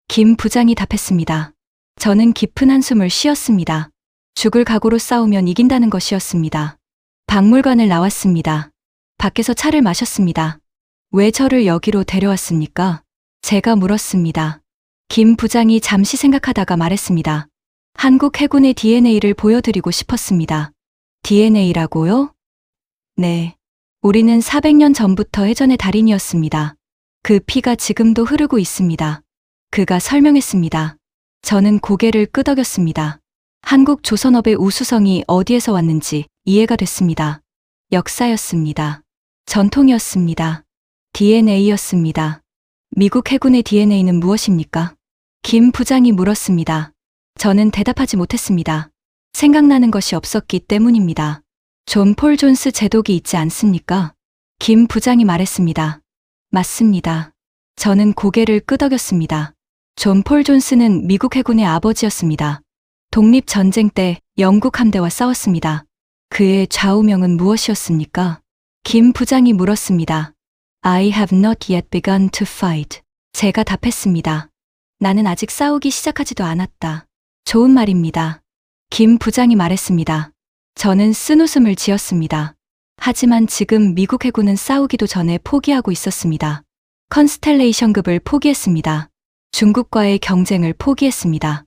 김 부장이 답했습니다. 저는 깊은 한숨을 쉬었습니다. 죽을 각오로 싸우면 이긴다는 것이었습니다. 박물관을 나왔습니다. 밖에서 차를 마셨습니다. 왜 저를 여기로 데려왔습니까? 제가 물었습니다. 김 부장이 잠시 생각하다가 말했습니다. 한국 해군의 DNA를 보여드리고 싶었습니다. DNA라고요? 네. 우리는 400년 전부터 해전의 달인이었습니다. 그 피가 지금도 흐르고 있습니다. 그가 설명했습니다. 저는 고개를 끄덕였습니다. 한국 조선업의 우수성이 어디에서 왔는지 이해가 됐습니다. 역사였습니다. 전통이었습니다. DNA였습니다. 미국 해군의 DNA는 무엇입니까? 김 부장이 물었습니다. 저는 대답하지 못했습니다. 생각나는 것이 없었기 때문입니다. 존 폴 존스 제독이 있지 않습니까? 김 부장이 말했습니다. 맞습니다. 저는 고개를 끄덕였습니다. 존 폴 존스는 미국 해군의 아버지였습니다. 독립전쟁 때 영국 함대와 싸웠습니다. 그의 좌우명은 무엇이었습니까? 김 부장이 물었습니다. I have not yet begun to fight. 제가 답했습니다. 나는 아직 싸우기 시작하지도 않았다. 좋은 말입니다. 김 부장이 말했습니다. 저는 쓴웃음을 지었습니다. 하지만 지금 미국 해군은 싸우기도 전에 포기하고 있었습니다. 컨스텔레이션급을 포기했습니다. 중국과의 경쟁을 포기했습니다.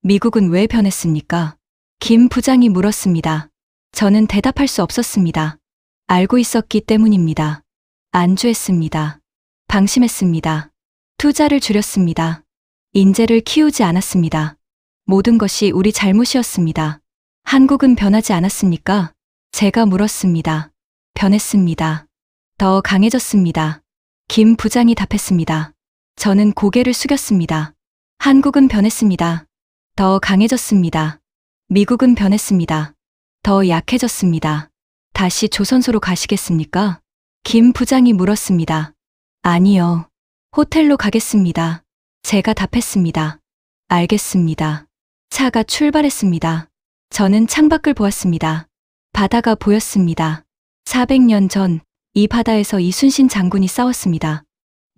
미국은 왜 변했습니까? 김 부장이 물었습니다. 저는 대답할 수 없었습니다. 알고 있었기 때문입니다. 안주했습니다. 방심했습니다. 투자를 줄였습니다. 인재를 키우지 않았습니다. 모든 것이 우리 잘못이었습니다. 한국은 변하지 않았습니까? 제가 물었습니다. 변했습니다. 더 강해졌습니다. 김 부장이 답했습니다. 저는 고개를 숙였습니다. 한국은 변했습니다. 더 강해졌습니다. 미국은 변했습니다. 더 약해졌습니다. 다시 조선소로 가시겠습니까? 김 부장이 물었습니다. 아니요. 호텔로 가겠습니다. 제가 답했습니다. 알겠습니다. 차가 출발했습니다. 저는 창밖을 보았습니다. 바다가 보였습니다. 400년 전 이 바다에서 이순신 장군이 싸웠습니다.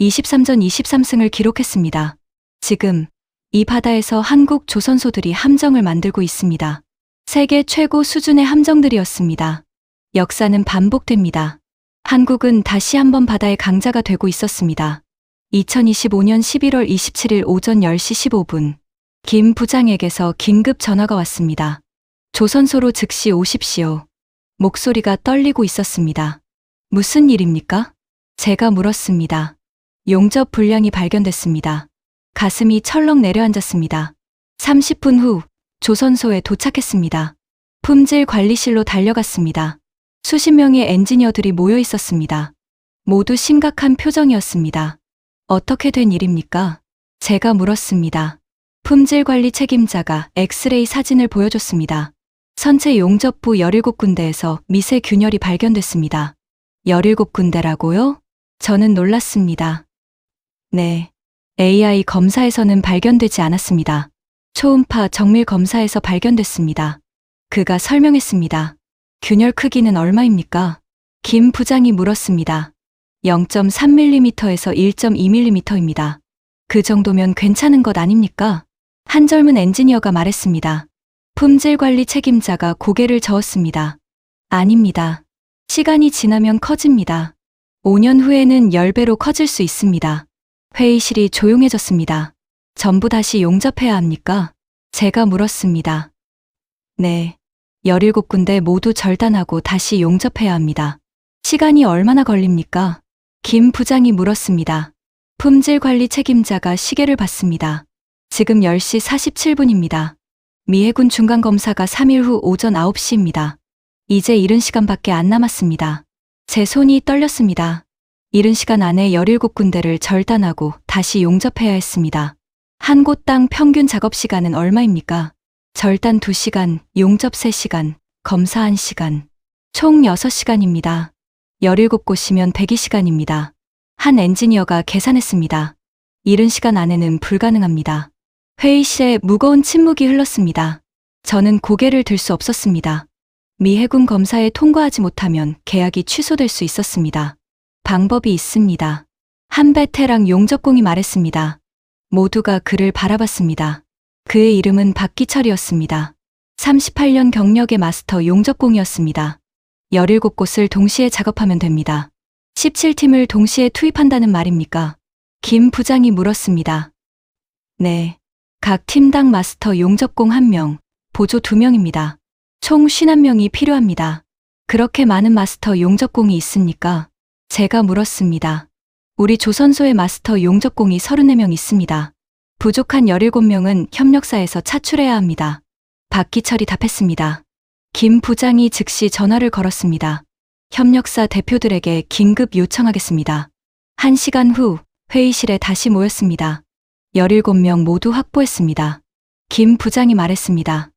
23전 23승을 기록했습니다. 지금 이 바다에서 한국 조선소들이 함정을 만들고 있습니다. 세계 최고 수준의 함정들이었습니다. 역사는 반복됩니다. 한국은 다시 한번 바다의 강자가 되고 있었습니다. 2025년 11월 27일 오전 10시 15분 김 부장에게서 긴급 전화가 왔습니다. 조선소로 즉시 오십시오. 목소리가 떨리고 있었습니다. 무슨 일입니까? 제가 물었습니다. 용접 불량이 발견됐습니다. 가슴이 철렁 내려앉았습니다. 30분 후 조선소에 도착했습니다. 품질 관리실로 달려갔습니다. 수십 명의 엔지니어들이 모여 있었습니다. 모두 심각한 표정이었습니다. 어떻게 된 일입니까? 제가 물었습니다. 품질 관리 책임자가 엑스레이 사진을 보여줬습니다. 선체 용접부 17군데에서 미세 균열이 발견됐습니다. 17군데라고요? 저는 놀랐습니다. 네. AI 검사에서는 발견되지 않았습니다. 초음파 정밀 검사에서 발견됐습니다. 그가 설명했습니다. 균열 크기는 얼마입니까? 김 부장이 물었습니다. 0.3mm에서 1.2mm입니다. 그 정도면 괜찮은 것 아닙니까? 한 젊은 엔지니어가 말했습니다. 품질 관리 책임자가 고개를 저었습니다. 아닙니다. 시간이 지나면 커집니다. 5년 후에는 10배로 커질 수 있습니다. 회의실이 조용해졌습니다. 전부 다시 용접해야 합니까? 제가 물었습니다. 네. 17군데 모두 절단하고 다시 용접해야 합니다. 시간이 얼마나 걸립니까? 김 부장이 물었습니다. 품질 관리 책임자가 시계를 봤습니다. 지금 10시 47분입니다. 미 해군 중간검사가 3일 후 오전 9시입니다. 이제 이른 시간밖에 안 남았습니다. 제 손이 떨렸습니다. 이른 시간 안에 17군데를 절단하고 다시 용접해야 했습니다. 한 곳당 평균 작업 시간은 얼마입니까? 절단 2시간, 용접 3시간, 검사 1시간. 총 6시간입니다. 17곳이면 102시간입니다. 한 엔지니어가 계산했습니다. 이른 시간 안에는 불가능합니다. 회의실에 무거운 침묵이 흘렀습니다. 저는 고개를 들 수 없었습니다. 미 해군 검사에 통과하지 못하면 계약이 취소될 수 있었습니다. 방법이 있습니다. 한 베테랑 용접공이 말했습니다. 모두가 그를 바라봤습니다. 그의 이름은 박기철이었습니다. 38년 경력의 마스터 용접공이었습니다. 17곳을 동시에 작업하면 됩니다. 17팀을 동시에 투입한다는 말입니까? 김 부장이 물었습니다. 네. 각 팀당 마스터 용접공 1명, 보조 2명입니다. 총 51명이 필요합니다. 그렇게 많은 마스터 용접공이 있습니까? 제가 물었습니다. 우리 조선소의 마스터 용접공이 34명 있습니다. 부족한 17명은 협력사에서 차출해야 합니다. 박기철이 답했습니다. 김 부장이 즉시 전화를 걸었습니다. 협력사 대표들에게 긴급 요청하겠습니다. 1시간 후 회의실에 다시 모였습니다. 17명 모두 확보했습니다. 김 부장이 말했습니다.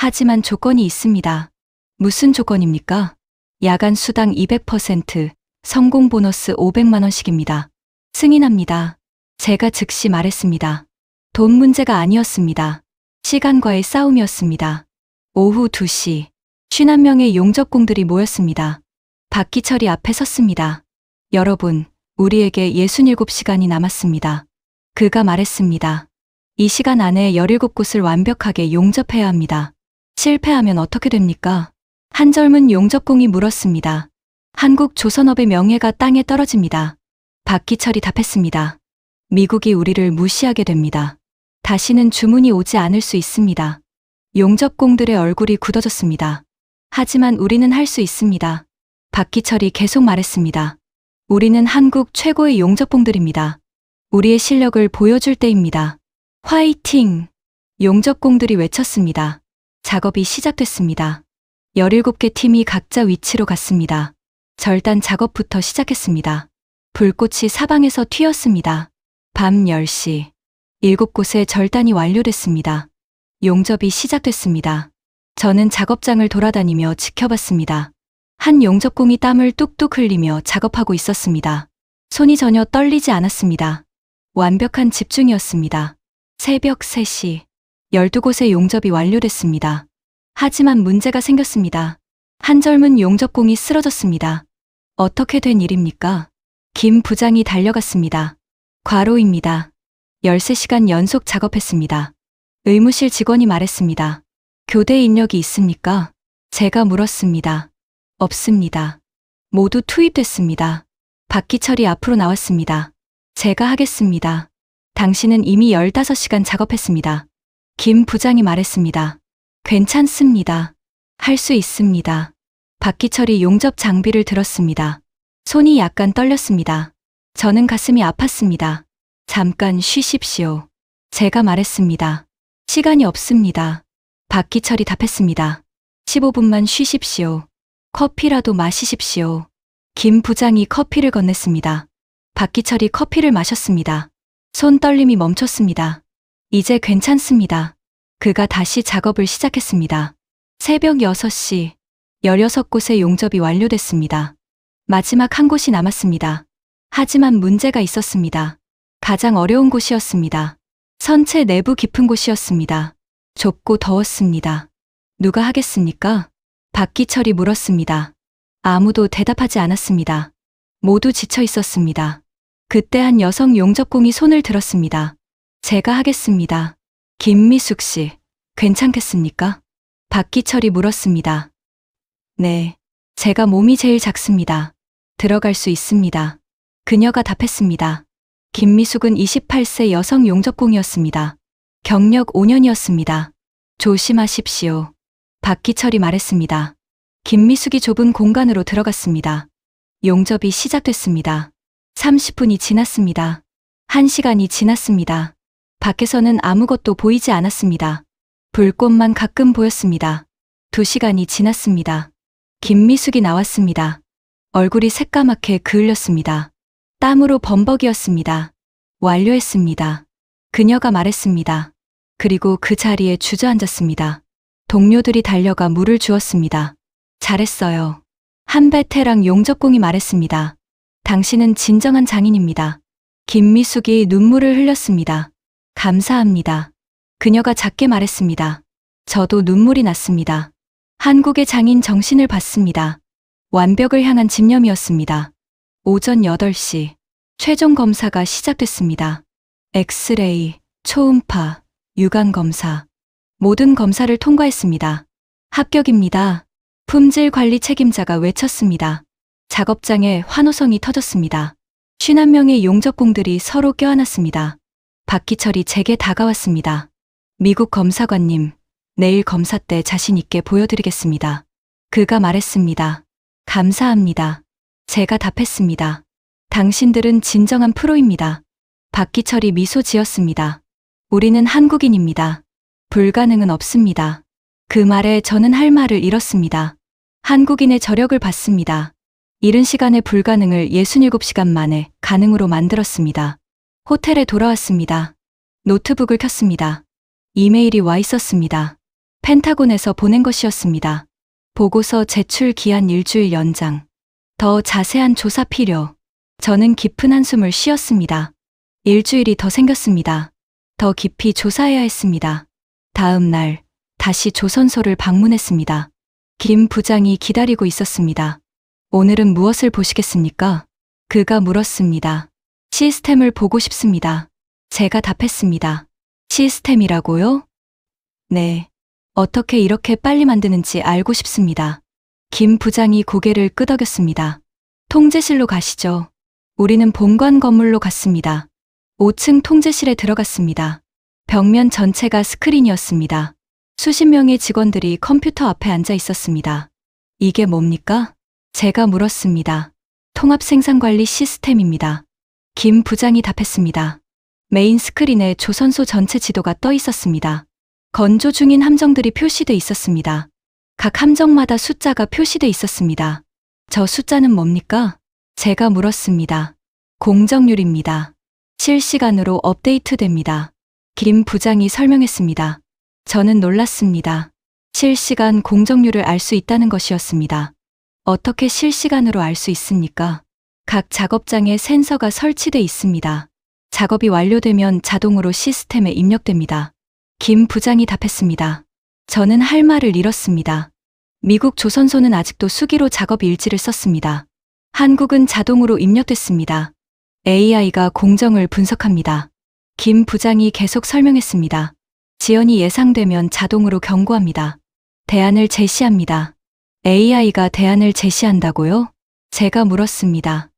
하지만 조건이 있습니다. 무슨 조건입니까? 야간 수당 200%, 성공 보너스 500만 원씩입니다. 승인합니다. 제가 즉시 말했습니다. 돈 문제가 아니었습니다. 시간과의 싸움이었습니다. 오후 2시, 51명의 용접공들이 모였습니다. 박기철이 앞에 섰습니다. 여러분, 우리에게 67시간이 남았습니다. 그가 말했습니다. 이 시간 안에 17곳을 완벽하게 용접해야 합니다. 실패하면 어떻게 됩니까? 한 젊은 용접공이 물었습니다. 한국 조선업의 명예가 땅에 떨어집니다. 박기철이 답했습니다. 미국이 우리를 무시하게 됩니다. 다시는 주문이 오지 않을 수 있습니다. 용접공들의 얼굴이 굳어졌습니다. 하지만 우리는 할 수 있습니다. 박기철이 계속 말했습니다. 우리는 한국 최고의 용접공들입니다. 우리의 실력을 보여줄 때입니다. 화이팅! 용접공들이 외쳤습니다. 작업이 시작됐습니다. 17개 팀이 각자 위치로 갔습니다. 절단 작업부터 시작했습니다. 불꽃이 사방에서 튀었습니다. 밤 10시. 7곳의 절단이 완료됐습니다. 용접이 시작됐습니다. 저는 작업장을 돌아다니며 지켜봤습니다. 한 용접공이 땀을 뚝뚝 흘리며 작업하고 있었습니다. 손이 전혀 떨리지 않았습니다. 완벽한 집중이었습니다. 새벽 3시. 12곳의 용접이 완료됐습니다. 하지만 문제가 생겼습니다. 한 젊은 용접공이 쓰러졌습니다. 어떻게 된 일입니까? 김 부장이 달려갔습니다. 과로입니다. 13시간 연속 작업했습니다. 의무실 직원이 말했습니다. 교대 인력이 있습니까? 제가 물었습니다. 없습니다. 모두 투입됐습니다. 박기철이 앞으로 나왔습니다. 제가 하겠습니다. 당신은 이미 15시간 작업했습니다. 김 부장이 말했습니다. 괜찮습니다. 할 수 있습니다. 박기철이 용접 장비를 들었습니다. 손이 약간 떨렸습니다. 저는 가슴이 아팠습니다. 잠깐 쉬십시오. 제가 말했습니다. 시간이 없습니다. 박기철이 답했습니다. 15분만 쉬십시오. 커피라도 마시십시오. 김 부장이 커피를 건넸습니다. 박기철이 커피를 마셨습니다. 손 떨림이 멈췄습니다. 이제 괜찮습니다. 그가 다시 작업을 시작했습니다. 새벽 6시, 16곳의 용접이 완료됐습니다. 마지막 한 곳이 남았습니다. 하지만 문제가 있었습니다. 가장 어려운 곳이었습니다. 선체 내부 깊은 곳이었습니다. 좁고 더웠습니다. 누가 하겠습니까? 박기철이 물었습니다. 아무도 대답하지 않았습니다. 모두 지쳐 있었습니다. 그때 한 여성 용접공이 손을 들었습니다. 제가 하겠습니다. 김미숙 씨, 괜찮겠습니까? 박기철이 물었습니다. 네, 제가 몸이 제일 작습니다. 들어갈 수 있습니다. 그녀가 답했습니다. 김미숙은 28세 여성 용접공이었습니다. 경력 5년이었습니다. 조심하십시오. 박기철이 말했습니다. 김미숙이 좁은 공간으로 들어갔습니다. 용접이 시작됐습니다. 30분이 지났습니다. 1시간이 지났습니다. 밖에서는 아무것도 보이지 않았습니다. 불꽃만 가끔 보였습니다. 2시간이 지났습니다. 김미숙이 나왔습니다. 얼굴이 새까맣게 그을렸습니다. 땀으로 범벅이었습니다. 완료했습니다. 그녀가 말했습니다. 그리고 그 자리에 주저앉았습니다. 동료들이 달려가 물을 주었습니다. 잘했어요. 한 베테랑 용접공이 말했습니다. 당신은 진정한 장인입니다. 김미숙이 눈물을 흘렸습니다. 감사합니다. 그녀가 작게 말했습니다. 저도 눈물이 났습니다. 한국의 장인 정신을 봤습니다. 완벽을 향한 집념이었습니다. 오전 8시, 최종 검사가 시작됐습니다. 엑스레이, 초음파, 유관 검사. 모든 검사를 통과했습니다. 합격입니다. 품질 관리 책임자가 외쳤습니다. 작업장에 환호성이 터졌습니다. 51명의 용접공들이 서로 껴안았습니다. 박기철이 제게 다가왔습니다. 미국 검사관님, 내일 검사 때 자신 있게 보여드리겠습니다. 그가 말했습니다. 감사합니다. 제가 답했습니다. 당신들은 진정한 프로입니다. 박기철이 미소 지었습니다. 우리는 한국인입니다. 불가능은 없습니다. 그 말에 저는 할 말을 잃었습니다. 한국인의 저력을 봤습니다. 이른 시간의 불가능을 67시간 만에 가능으로 만들었습니다. 호텔에 돌아왔습니다. 노트북을 켰습니다. 이메일이 와 있었습니다. 펜타곤에서 보낸 것이었습니다. 보고서 제출 기한 일주일 연장. 더 자세한 조사 필요. 저는 깊은 한숨을 쉬었습니다. 일주일이 더 생겼습니다. 더 깊이 조사해야 했습니다. 다음 날 다시 조선소를 방문했습니다. 김 부장이 기다리고 있었습니다. 오늘은 무엇을 보시겠습니까? 그가 물었습니다. 시스템을 보고 싶습니다. 제가 답했습니다. 시스템이라고요? 네. 어떻게 이렇게 빨리 만드는지 알고 싶습니다. 김 부장이 고개를 끄덕였습니다. 통제실로 가시죠. 우리는 본관 건물로 갔습니다. 5층 통제실에 들어갔습니다. 벽면 전체가 스크린이었습니다. 수십 명의 직원들이 컴퓨터 앞에 앉아 있었습니다. 이게 뭡니까? 제가 물었습니다. 통합 생산관리 시스템입니다. 김 부장이 답했습니다. 메인 스크린에 조선소 전체 지도가 떠 있었습니다. 건조 중인 함정들이 표시돼 있었습니다. 각 함정마다 숫자가 표시돼 있었습니다. 저 숫자는 뭡니까? 제가 물었습니다. 공정률입니다. 실시간으로 업데이트됩니다. 김 부장이 설명했습니다. 저는 놀랐습니다. 실시간 공정률을 알 수 있다는 것이었습니다. 어떻게 실시간으로 알 수 있습니까? 각 작업장에 센서가 설치돼 있습니다. 작업이 완료되면 자동으로 시스템에 입력됩니다. 김 부장이 답했습니다. 저는 할 말을 잃었습니다. 미국 조선소는 아직도 수기로 작업 일지를 썼습니다. 한국은 자동으로 입력됐습니다. AI가 공정을 분석합니다. 김 부장이 계속 설명했습니다. 지연이 예상되면 자동으로 경고합니다. 대안을 제시합니다. AI가 대안을 제시한다고요? 제가 물었습니다.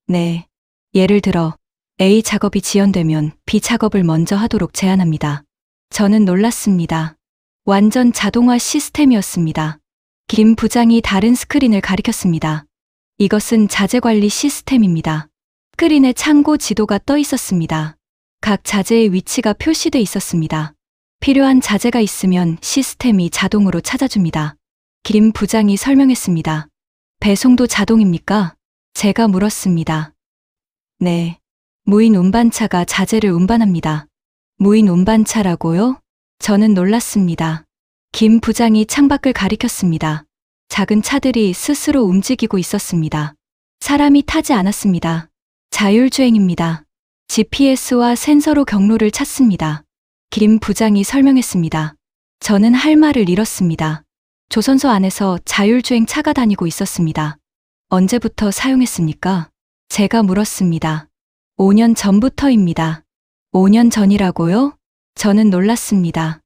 네. 예를 들어 A 작업이 지연되면 B 작업을 먼저 하도록 제안합니다. 저는 놀랐습니다. 완전 자동화 시스템이었습니다. 김 부장이 다른 스크린을 가리켰습니다. 이것은 자재 관리 시스템입니다. 스크린에 창고 지도가 떠 있었습니다. 각 자재의 위치가 표시돼 있었습니다. 필요한 자재가 있으면 시스템이 자동으로 찾아줍니다. 김 부장이 설명했습니다. 배송도 자동입니까? 제가 물었습니다. 네. 무인 운반차가 자재를 운반합니다. 무인 운반차라고요? 저는 놀랐습니다. 김 부장이 창밖을 가리켰습니다. 작은 차들이 스스로 움직이고 있었습니다. 사람이 타지 않았습니다. 자율주행입니다. GPS와 센서로 경로를 찾습니다. 김 부장이 설명했습니다. 저는 할 말을 잃었습니다. 조선소 안에서 자율주행 차가 다니고 있었습니다. 언제부터 사용했습니까? 제가 물었습니다. 5년 전부터입니다. 5년 전이라고요? 저는 놀랐습니다.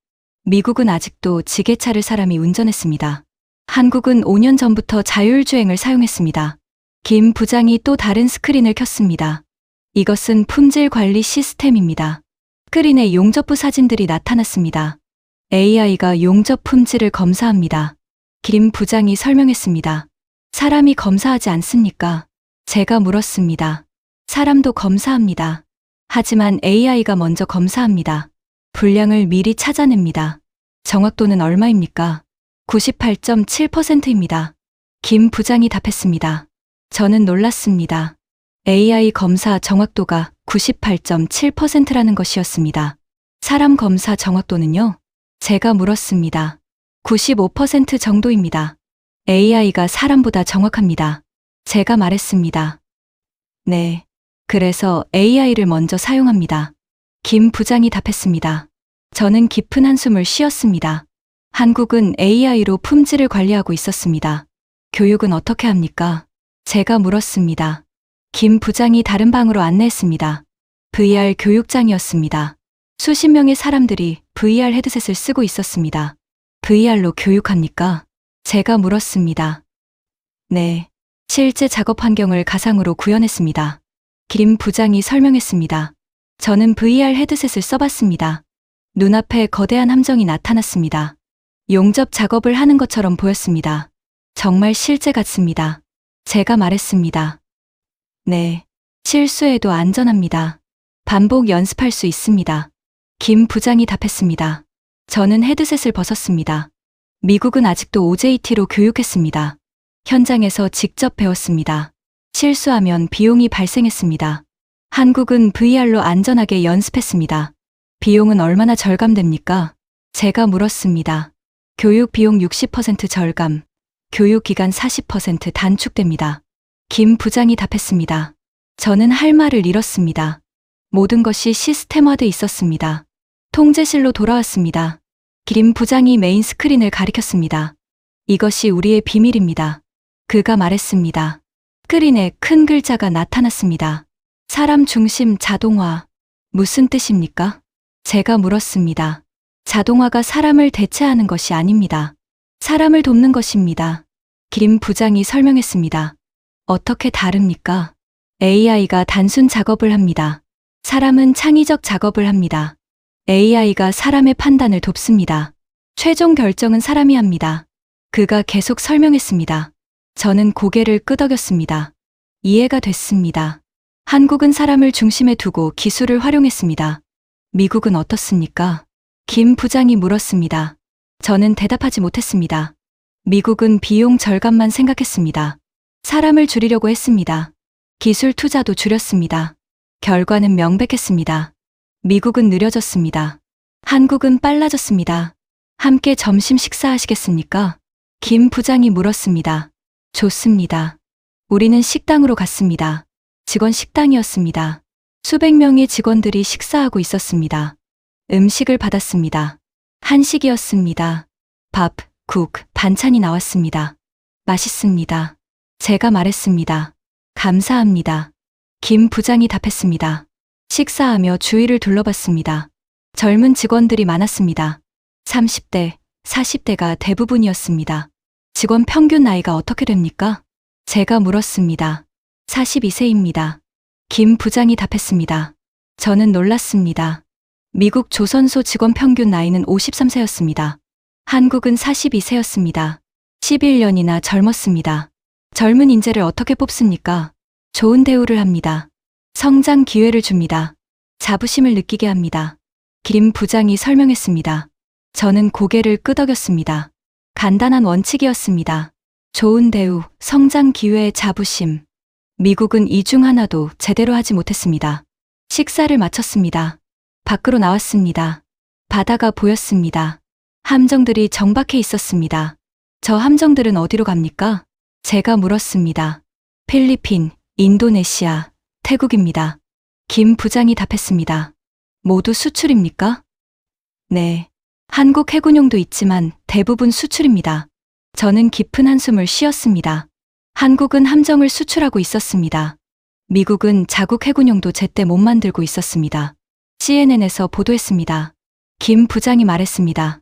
미국은 아직도 지게차를 사람이 운전했습니다. 한국은 5년 전부터 자율주행을 사용했습니다. 김 부장이 또 다른 스크린을 켰습니다. 이것은 품질 관리 시스템입니다. 스크린에 용접부 사진들이 나타났습니다. AI가 용접 품질을 검사합니다. 김 부장이 설명했습니다. 사람이 검사하지 않습니까? 제가 물었습니다. 사람도 검사합니다. 하지만 AI가 먼저 검사합니다. 불량을 미리 찾아냅니다. 정확도는 얼마입니까? 98.7%입니다. 김 부장이 답했습니다. 저는 놀랐습니다. AI 검사 정확도가 98.7%라는 것이었습니다. 사람 검사 정확도는요? 제가 물었습니다. 95% 정도입니다. AI가 사람보다 정확합니다. 제가 말했습니다. 네. 그래서 AI를 먼저 사용합니다. 김 부장이 답했습니다. 저는 깊은 한숨을 쉬었습니다. 한국은 AI로 품질을 관리하고 있었습니다. 교육은 어떻게 합니까? 제가 물었습니다. 김 부장이 다른 방으로 안내했습니다. VR 교육장이었습니다. 수십 명의 사람들이 VR 헤드셋을 쓰고 있었습니다. VR로 교육합니까? 제가 물었습니다. 네. 실제 작업 환경을 가상으로 구현했습니다. 김 부장이 설명했습니다. 저는 VR 헤드셋을 써봤습니다. 눈앞에 거대한 함정이 나타났습니다. 용접 작업을 하는 것처럼 보였습니다. 정말 실제 같습니다. 제가 말했습니다. 네. 실수해도 안전합니다. 반복 연습할 수 있습니다. 김 부장이 답했습니다. 저는 헤드셋을 벗었습니다. 미국은 아직도 OJT로 교육했습니다. 현장에서 직접 배웠습니다. 실수하면 비용이 발생했습니다. 한국은 VR로 안전하게 연습했습니다. 비용은 얼마나 절감됩니까? 제가 물었습니다. 교육 비용 60% 절감, 교육 기간 40% 단축됩니다. 김 부장이 답했습니다. 저는 할 말을 잃었습니다. 모든 것이 시스템화돼 있었습니다. 통제실로 돌아왔습니다. 김 부장이 메인 스크린을 가리켰습니다. 이것이 우리의 비밀입니다. 그가 말했습니다. 스크린에 큰 글자가 나타났습니다. 사람 중심 자동화. 무슨 뜻입니까? 제가 물었습니다. 자동화가 사람을 대체하는 것이 아닙니다. 사람을 돕는 것입니다. 김 부장이 설명했습니다. 어떻게 다릅니까? AI가 단순 작업을 합니다. 사람은 창의적 작업을 합니다. AI가 사람의 판단을 돕습니다. 최종 결정은 사람이 합니다. 그가 계속 설명했습니다. 저는 고개를 끄덕였습니다. 이해가 됐습니다. 한국은 사람을 중심에 두고 기술을 활용했습니다. 미국은 어떻습니까? 김 부장이 물었습니다. 저는 대답하지 못했습니다. 미국은 비용 절감만 생각했습니다. 사람을 줄이려고 했습니다. 기술 투자도 줄였습니다. 결과는 명백했습니다. 미국은 느려졌습니다. 한국은 빨라졌습니다. 함께 점심 식사하시겠습니까? 김 부장이 물었습니다. 좋습니다. 우리는 식당으로 갔습니다. 직원 식당이었습니다. 수백 명의 직원들이 식사하고 있었습니다. 음식을 받았습니다. 한식이었습니다. 밥, 국, 반찬이 나왔습니다. 맛있습니다. 제가 말했습니다. 감사합니다. 김 부장이 답했습니다. 식사하며 주위를 둘러봤습니다. 젊은 직원들이 많았습니다. 30대, 40대가 대부분이었습니다. 직원 평균 나이가 어떻게 됩니까? 제가 물었습니다. 42세입니다. 김 부장이 답했습니다. 저는 놀랐습니다. 미국 조선소 직원 평균 나이는 53세였습니다. 한국은 42세였습니다. 11년이나 젊었습니다. 젊은 인재를 어떻게 뽑습니까? 좋은 대우를 합니다. 성장 기회를 줍니다. 자부심을 느끼게 합니다. 김 부장이 설명했습니다. 저는 고개를 끄덕였습니다. 간단한 원칙이었습니다. 좋은 대우, 성장 기회, 자부심. 미국은 이 중 하나도 제대로 하지 못했습니다. 식사를 마쳤습니다. 밖으로 나왔습니다. 바다가 보였습니다. 함정들이 정박해 있었습니다. 저 함정들은 어디로 갑니까? 제가 물었습니다. 필리핀, 인도네시아, 태국입니다. 김 부장이 답했습니다. 모두 수출입니까? 네. 한국 해군용도 있지만 대부분 수출입니다. 저는 깊은 한숨을 쉬었습니다. 한국은 함정을 수출하고 있었습니다. 미국은 자국 해군용도 제때 못 만들고 있었습니다. CNN에서 보도했습니다. 김 부장이 말했습니다.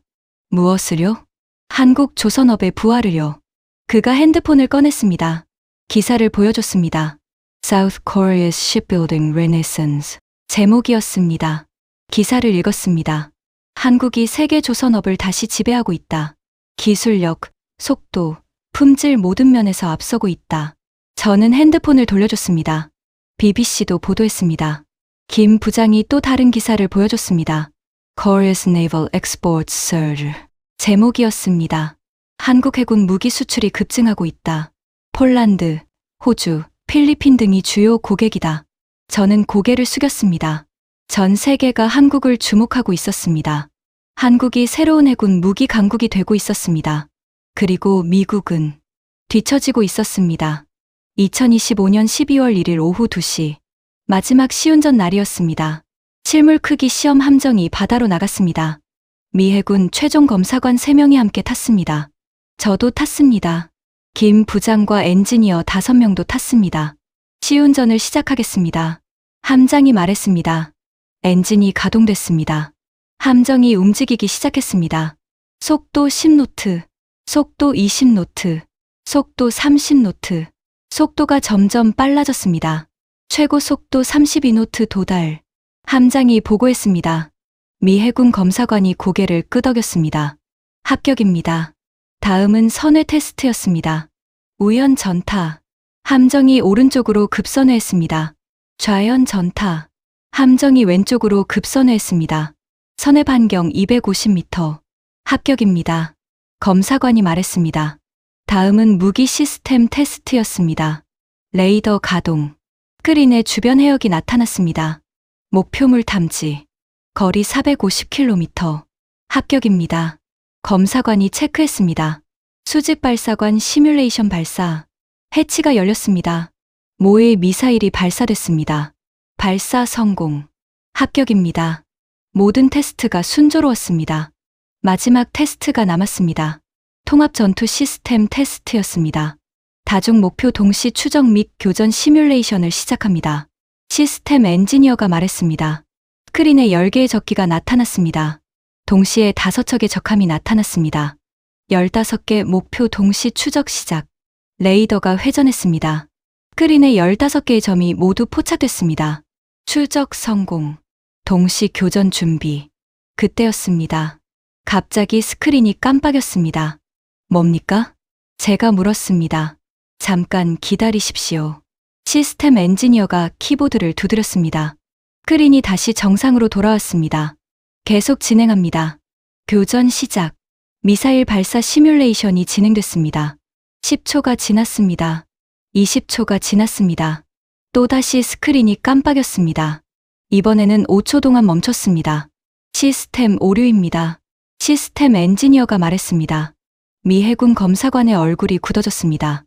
무엇을요? 한국 조선업의 부활을요. 그가 핸드폰을 꺼냈습니다. 기사를 보여줬습니다. South Korea's Shipbuilding Renaissance. 제목이었습니다. 기사를 읽었습니다. 한국이 세계 조선업을 다시 지배하고 있다. 기술력, 속도, 품질 모든 면에서 앞서고 있다. 저는 핸드폰을 돌려줬습니다. BBC도 보도했습니다. 김 부장이 또 다른 기사를 보여줬습니다. Korea's Naval Exports Surge. 제목이었습니다. 한국 해군 무기 수출이 급증하고 있다. 폴란드, 호주, 필리핀 등이 주요 고객이다. 저는 고개를 숙였습니다. 전 세계가 한국을 주목하고 있었습니다. 한국이 새로운 해군 무기 강국이 되고 있었습니다. 그리고 미국은 뒤처지고 있었습니다. 2025년 12월 1일 오후 2시. 마지막 시운전 날이었습니다. 실물 크기 시험 함정이 바다로 나갔습니다. 미 해군 최종 검사관 3명이 함께 탔습니다. 저도 탔습니다. 김 부장과 엔지니어 5명도 탔습니다. 시운전을 시작하겠습니다. 함장이 말했습니다. 엔진이 가동됐습니다. 함정이 움직이기 시작했습니다. 속도 10노트, 속도 20노트, 속도 30노트, 속도가 점점 빨라졌습니다. 최고 속도 32노트 도달. 함장이 보고했습니다. 미 해군 검사관이 고개를 끄덕였습니다. 합격입니다. 다음은 선회 테스트였습니다. 우연 전타. 함정이 오른쪽으로 급선회했습니다. 좌연 전타. 함정이 왼쪽으로 급선회했습니다. 선회 반경 250m. 합격입니다. 검사관이 말했습니다. 다음은 무기 시스템 테스트였습니다. 레이더 가동. 스크린에 주변 해역이 나타났습니다. 목표물 탐지. 거리 450km. 합격입니다. 검사관이 체크했습니다. 수직 발사관 시뮬레이션 발사. 해치가 열렸습니다. 모의 미사일이 발사됐습니다. 발사 성공. 합격입니다. 모든 테스트가 순조로웠습니다. 마지막 테스트가 남았습니다. 통합 전투 시스템 테스트였습니다. 다중 목표 동시 추적 및 교전 시뮬레이션을 시작합니다. 시스템 엔지니어가 말했습니다. 스크린에 10개의 적기가 나타났습니다. 동시에 5척의 적함이 나타났습니다. 15개 목표 동시 추적 시작. 레이더가 회전했습니다. 스크린에 15개의 점이 모두 포착됐습니다. 추적 성공. 동시 교전 준비. 그때였습니다. 갑자기 스크린이 깜빡였습니다. 뭡니까? 제가 물었습니다. 잠깐 기다리십시오. 시스템 엔지니어가 키보드를 두드렸습니다. 스크린이 다시 정상으로 돌아왔습니다. 계속 진행합니다. 교전 시작. 미사일 발사 시뮬레이션이 진행됐습니다. 10초가 지났습니다. 20초가 지났습니다. 또다시 스크린이 깜빡였습니다. 이번에는 5초 동안 멈췄습니다. 시스템 오류입니다. 시스템 엔지니어가 말했습니다. 미 해군 검사관의 얼굴이 굳어졌습니다.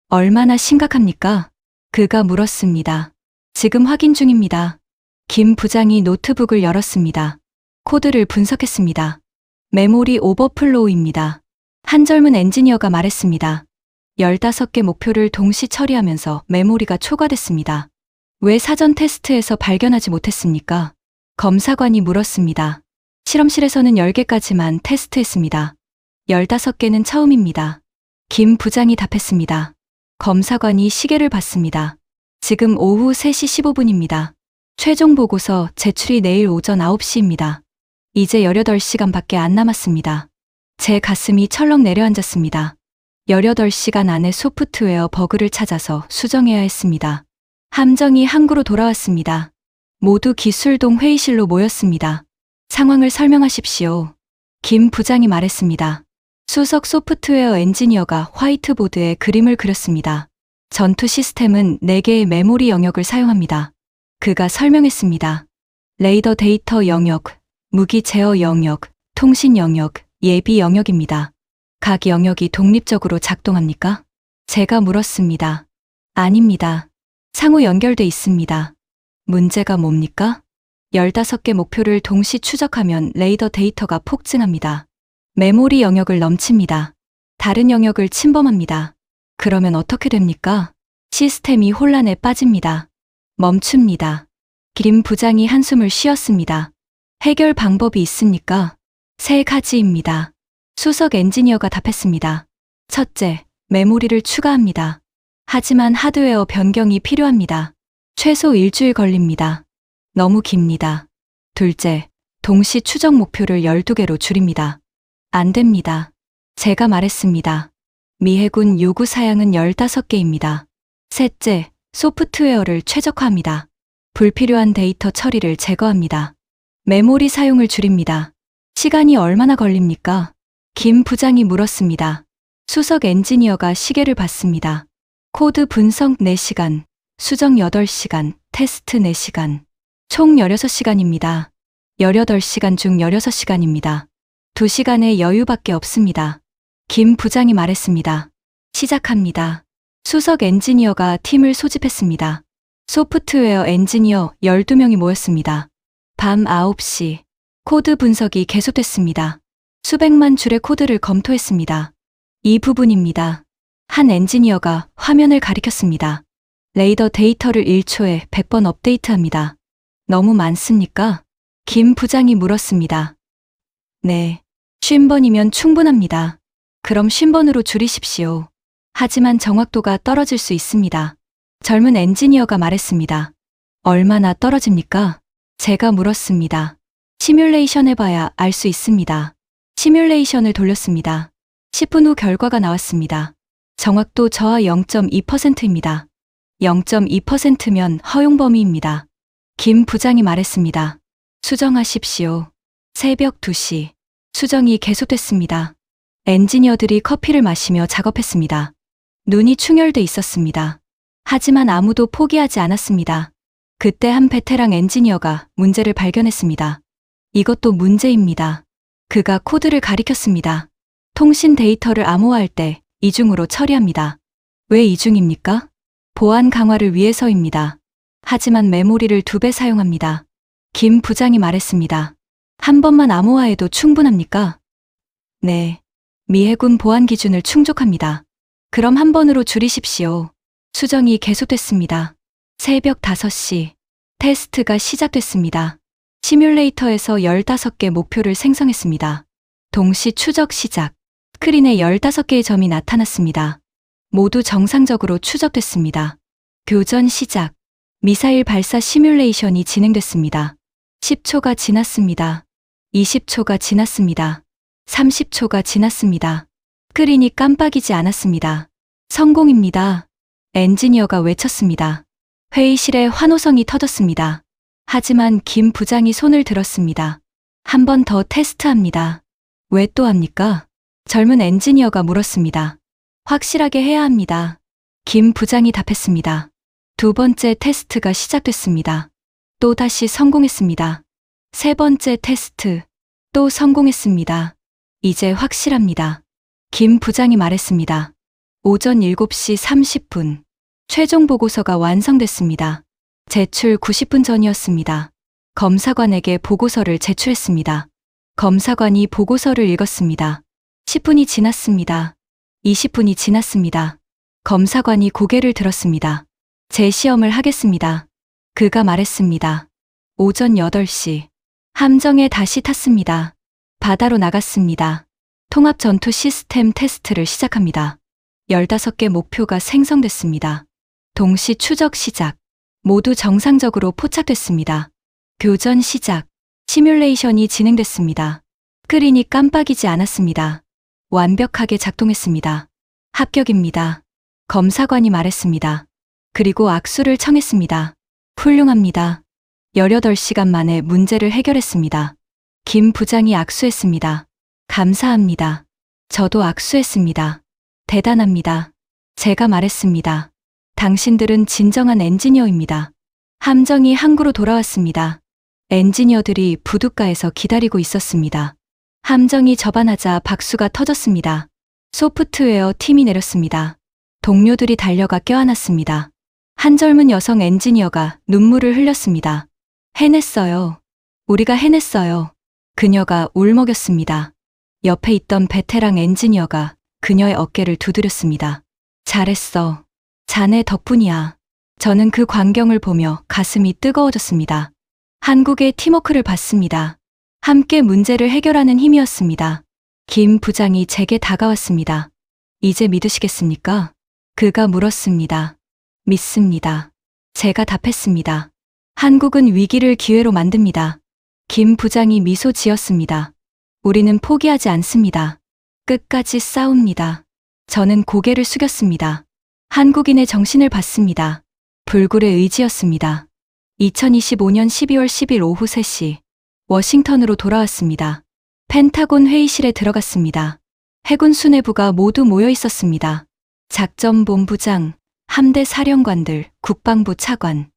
얼마나 심각합니까? 그가 물었습니다. 지금 확인 중입니다. 김 부장이 노트북을 열었습니다. 코드를 분석했습니다. 메모리 오버플로우입니다. 한 젊은 엔지니어가 말했습니다. 15개 목표를 동시 처리하면서 메모리가 초과됐습니다. 왜 사전 테스트에서 발견하지 못했습니까? 검사관이 물었습니다. 실험실에서는 10개까지만 테스트했습니다. 15개는 처음입니다. 김 부장이 답했습니다. 검사관이 시계를 봤습니다. 지금 오후 3시 15분입니다. 최종 보고서 제출이 내일 오전 9시입니다. 이제 18시간밖에 안 남았습니다. 제 가슴이 철렁 내려앉았습니다. 18시간 안에 소프트웨어 버그를 찾아서 수정해야 했습니다. 함정이 항구로 돌아왔습니다. 모두 기술동 회의실로 모였습니다. 상황을 설명하십시오. 김 부장이 말했습니다. 수석 소프트웨어 엔지니어가 화이트보드에 그림을 그렸습니다. 전투 시스템은 4개의 메모리 영역을 사용합니다. 그가 설명했습니다. 레이더 데이터 영역, 무기 제어 영역, 통신 영역, 예비 영역입니다. 각 영역이 독립적으로 작동합니까? 제가 물었습니다. 아닙니다. 상호 연결돼 있습니다. 문제가 뭡니까? 15개 목표를 동시 추적하면 레이더 데이터가 폭증합니다. 메모리 영역을 넘칩니다. 다른 영역을 침범합니다. 그러면 어떻게 됩니까? 시스템이 혼란에 빠집니다. 멈춥니다. 김 부장이 한숨을 쉬었습니다. 해결 방법이 있습니까? 3가지입니다. 수석 엔지니어가 답했습니다. 첫째, 메모리를 추가합니다. 하지만 하드웨어 변경이 필요합니다. 최소 일주일 걸립니다. 너무 깁니다. 둘째, 동시 추적 목표를 12개로 줄입니다. 안 됩니다. 제가 말했습니다. 미 해군 요구 사양은 15개입니다. 셋째, 소프트웨어를 최적화합니다. 불필요한 데이터 처리를 제거합니다. 메모리 사용을 줄입니다. 시간이 얼마나 걸립니까? 김 부장이 물었습니다. 수석 엔지니어가 시계를 봤습니다. 코드 분석 4시간, 수정 8시간, 테스트 4시간. 총 16시간입니다. 18시간 중 16시간입니다. 2시간의 여유밖에 없습니다. 김 부장이 말했습니다. 시작합니다. 수석 엔지니어가 팀을 소집했습니다. 소프트웨어 엔지니어 12명이 모였습니다. 밤 9시. 코드 분석이 계속됐습니다. 수백만 줄의 코드를 검토했습니다. 이 부분입니다. 한 엔지니어가 화면을 가리켰습니다. 레이더 데이터를 1초에 100번 업데이트합니다. 너무 많습니까? 김 부장이 물었습니다. 네. 50번이면 충분합니다. 그럼 50번으로 줄이십시오. 하지만 정확도가 떨어질 수 있습니다. 젊은 엔지니어가 말했습니다. 얼마나 떨어집니까? 제가 물었습니다. 시뮬레이션 해봐야 알 수 있습니다. 시뮬레이션을 돌렸습니다. 10분 후 결과가 나왔습니다. 정확도 저하 0.2%입니다. 0.2%면 허용 범위입니다. 김 부장이 말했습니다. 수정하십시오. 새벽 2시. 수정이 계속됐습니다. 엔지니어들이 커피를 마시며 작업했습니다. 눈이 충혈돼 있었습니다. 하지만 아무도 포기하지 않았습니다. 그때 한 베테랑 엔지니어가 문제를 발견했습니다. 이것도 문제입니다. 그가 코드를 가리켰습니다. 통신 데이터를 암호화할 때 이중으로 처리합니다. 왜 이중입니까? 보안 강화를 위해서입니다. 하지만 메모리를 2배 사용합니다. 김 부장이 말했습니다. 한 번만 암호화해도 충분합니까? 네. 미 해군 보안 기준을 충족합니다. 그럼 한 번으로 줄이십시오. 수정이 계속됐습니다. 새벽 5시. 테스트가 시작됐습니다. 시뮬레이터에서 15개 목표를 생성했습니다. 동시 추적 시작. 스크린에 15개의 점이 나타났습니다. 모두 정상적으로 추적됐습니다. 교전 시작. 미사일 발사 시뮬레이션이 진행됐습니다. 10초가 지났습니다. 20초가 지났습니다. 30초가 지났습니다. 스크린이 깜빡이지 않았습니다. 성공입니다. 엔지니어가 외쳤습니다. 회의실에 환호성이 터졌습니다. 하지만 김 부장이 손을 들었습니다. 한 번 더 테스트합니다. 왜 또 합니까? 젊은 엔지니어가 물었습니다. 확실하게 해야 합니다. 김 부장이 답했습니다. 두 번째 테스트가 시작됐습니다. 또다시 성공했습니다. 세 번째 테스트, 또 성공했습니다. 이제 확실합니다. 김 부장이 말했습니다. 오전 7시 30분. 최종 보고서가 완성됐습니다. 제출 90분 전이었습니다. 검사관에게 보고서를 제출했습니다. 검사관이 보고서를 읽었습니다. 10분이 지났습니다. 20분이 지났습니다. 검사관이 고개를 들었습니다. 재시험을 하겠습니다. 그가 말했습니다. 오전 8시. 함정에 다시 탔습니다. 바다로 나갔습니다. 통합 전투 시스템 테스트를 시작합니다. 15개 목표가 생성됐습니다. 동시 추적 시작. 모두 정상적으로 포착됐습니다. 교전 시작. 시뮬레이션이 진행됐습니다. 스크린이 깜빡이지 않았습니다. 완벽하게 작동했습니다. 합격입니다. 검사관이 말했습니다. 그리고 악수를 청했습니다. 훌륭합니다. 18시간 만에 문제를 해결했습니다. 김 부장이 악수했습니다. 감사합니다. 저도 악수했습니다. 대단합니다. 제가 말했습니다. 당신들은 진정한 엔지니어입니다. 함정이 항구로 돌아왔습니다. 엔지니어들이 부둣가에서 기다리고 있었습니다. 함정이 접안하자 박수가 터졌습니다. 소프트웨어 팀이 내렸습니다. 동료들이 달려가 껴안았습니다. 한 젊은 여성 엔지니어가 눈물을 흘렸습니다. 해냈어요. 우리가 해냈어요. 그녀가 울먹였습니다. 옆에 있던 베테랑 엔지니어가 그녀의 어깨를 두드렸습니다. 잘했어. 자네 덕분이야. 저는 그 광경을 보며 가슴이 뜨거워졌습니다. 한국의 팀워크를 봤습니다. 함께 문제를 해결하는 힘이었습니다. 김 부장이 제게 다가왔습니다. 이제 믿으시겠습니까? 그가 물었습니다. 믿습니다. 제가 답했습니다. 한국은 위기를 기회로 만듭니다. 김 부장이 미소 지었습니다. 우리는 포기하지 않습니다. 끝까지 싸웁니다. 저는 고개를 숙였습니다. 한국인의 정신을 봤습니다. 불굴의 의지였습니다. 2025년 12월 10일 오후 3시, 워싱턴으로 돌아왔습니다. 펜타곤 회의실에 들어갔습니다. 해군 수뇌부가 모두 모여 있었습니다. 작전본부장, 함대 사령관들, 국방부 차관,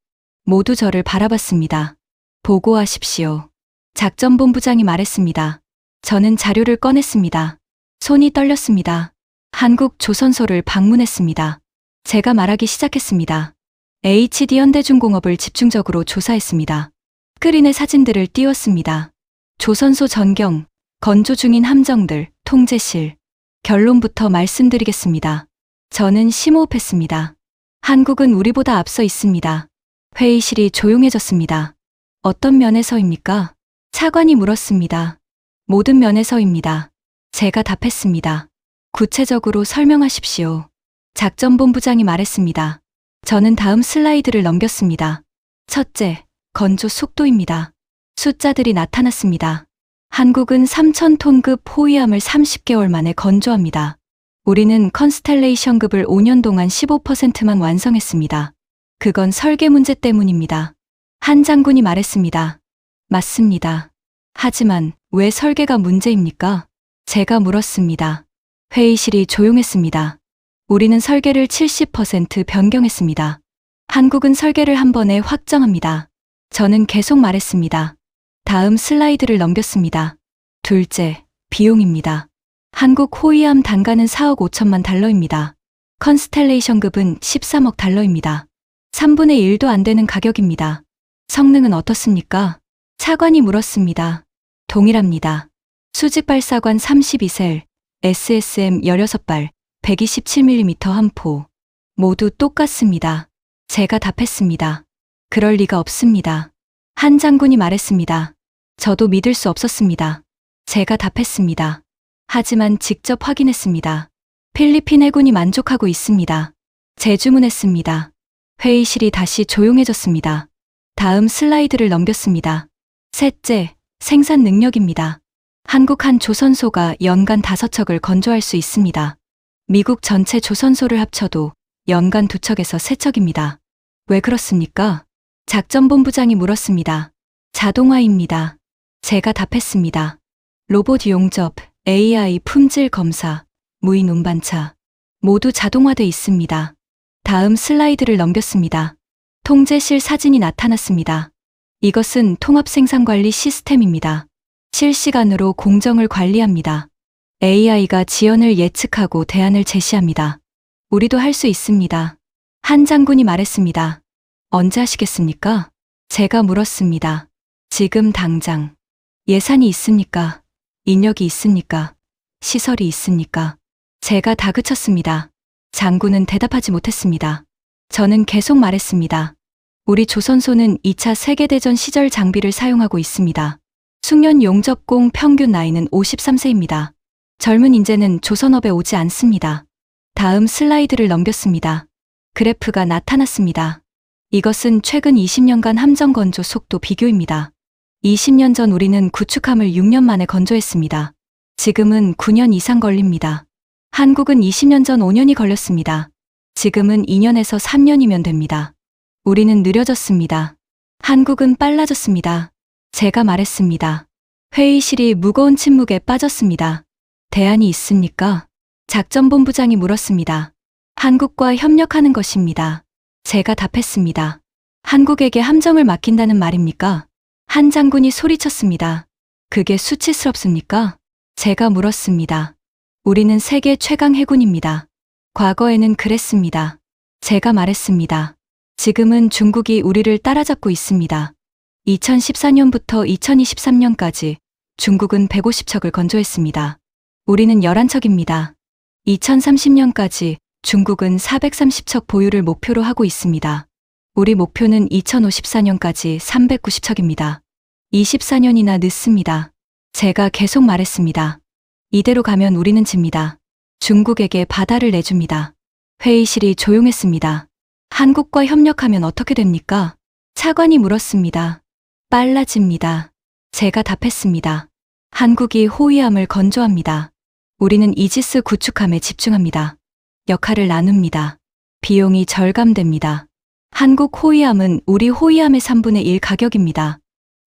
모두 저를 바라봤습니다. 보고하십시오. 작전본부장이 말했습니다. 저는 자료를 꺼냈습니다. 손이 떨렸습니다. 한국 조선소를 방문했습니다. 제가 말하기 시작했습니다. HD 현대중공업을 집중적으로 조사했습니다. 스크린에 사진들을 띄웠습니다. 조선소 전경, 건조 중인 함정들, 통제실. 결론부터 말씀드리겠습니다. 저는 심호흡했습니다. 한국은 우리보다 앞서 있습니다. 회의실이 조용해졌습니다. 어떤 면에서입니까? 차관이 물었습니다. 모든 면에서입니다. 제가 답했습니다. 구체적으로 설명하십시오. 작전본부장이 말했습니다. 저는 다음 슬라이드를 넘겼습니다. 첫째, 건조 속도입니다. 숫자들이 나타났습니다. 한국은 3,000톤급 호위함을 30개월 만에 건조합니다. 우리는 컨스텔레이션급을 5년 동안 15%만 완성했습니다. 그건 설계 문제 때문입니다. 한 장군이 말했습니다. 맞습니다. 하지만 왜 설계가 문제입니까? 제가 물었습니다. 회의실이 조용했습니다. 우리는 설계를 70% 변경했습니다. 한국은 설계를 한 번에 확정합니다. 저는 계속 말했습니다. 다음 슬라이드를 넘겼습니다. 둘째, 비용입니다. 한국 호위함 단가는 4억 5천만 달러입니다. 컨스텔레이션급은 13억 달러입니다. 3분의 1도 안 되는 가격입니다. 성능은 어떻습니까? 차관이 물었습니다. 동일합니다. 수직발사관 32셀, SSM 16발, 127mm 한 포. 모두 똑같습니다. 제가 답했습니다. 그럴 리가 없습니다. 한 장군이 말했습니다. 저도 믿을 수 없었습니다. 제가 답했습니다. 하지만 직접 확인했습니다. 필리핀 해군이 만족하고 있습니다. 재주문했습니다. 회의실이 다시 조용해졌습니다. 다음 슬라이드를 넘겼습니다. 셋째, 생산 능력입니다. 한국 한 조선소가 연간 5척을 건조할 수 있습니다. 미국 전체 조선소를 합쳐도 연간 2척에서 3척입니다. 왜 그렇습니까? 작전본부장이 물었습니다. 자동화입니다. 제가 답했습니다. 로봇 용접, AI 품질 검사, 무인 운반차 모두 자동화돼 있습니다. 다음 슬라이드를 넘겼습니다. 통제실 사진이 나타났습니다. 이것은 통합생산관리 시스템입니다. 실시간으로 공정을 관리합니다. AI가 지연을 예측하고 대안을 제시합니다. 우리도 할 수 있습니다. 한 장군이 말했습니다. 언제 하시겠습니까? 제가 물었습니다. 지금 당장. 예산이 있습니까? 인력이 있습니까? 시설이 있습니까? 제가 다그쳤습니다. 장군은 대답하지 못했습니다. 저는 계속 말했습니다. 우리 조선소는 2차 세계대전 시절 장비를 사용하고 있습니다. 숙련 용접공 평균 나이는 53세입니다. 젊은 인재는 조선업에 오지 않습니다. 다음 슬라이드를 넘겼습니다. 그래프가 나타났습니다. 이것은 최근 20년간 함정 건조 속도 비교입니다. 20년 전 우리는 구축함을 6년 만에 건조했습니다. 지금은 9년 이상 걸립니다. 한국은 20년 전 5년이 걸렸습니다. 지금은 2년에서 3년이면 됩니다. 우리는 느려졌습니다. 한국은 빨라졌습니다. 제가 말했습니다. 회의실이 무거운 침묵에 빠졌습니다. 대안이 있습니까? 작전본부장이 물었습니다. 한국과 협력하는 것입니다. 제가 답했습니다. 한국에게 함정을 맡긴다는 말입니까? 한 장군이 소리쳤습니다. 그게 수치스럽습니까? 제가 물었습니다. 우리는 세계 최강 해군입니다. 과거에는 그랬습니다. 제가 말했습니다. 지금은 중국이 우리를 따라잡고 있습니다. 2014년부터 2023년까지 중국은 150척을 건조했습니다. 우리는 11척입니다. 2030년까지 중국은 430척 보유를 목표로 하고 있습니다. 우리 목표는 2054년까지 390척입니다. 24년이나 늦습니다. 제가 계속 말했습니다. 이대로 가면 우리는 집니다. 중국에게 바다를 내줍니다. 회의실이 조용했습니다. 한국과 협력하면 어떻게 됩니까? 차관이 물었습니다. 빨라집니다. 제가 답했습니다. 한국이 호위함을 건조합니다. 우리는 이지스 구축함에 집중합니다. 역할을 나눕니다. 비용이 절감됩니다. 한국 호위함은 우리 호위함의 3분의 1 가격입니다.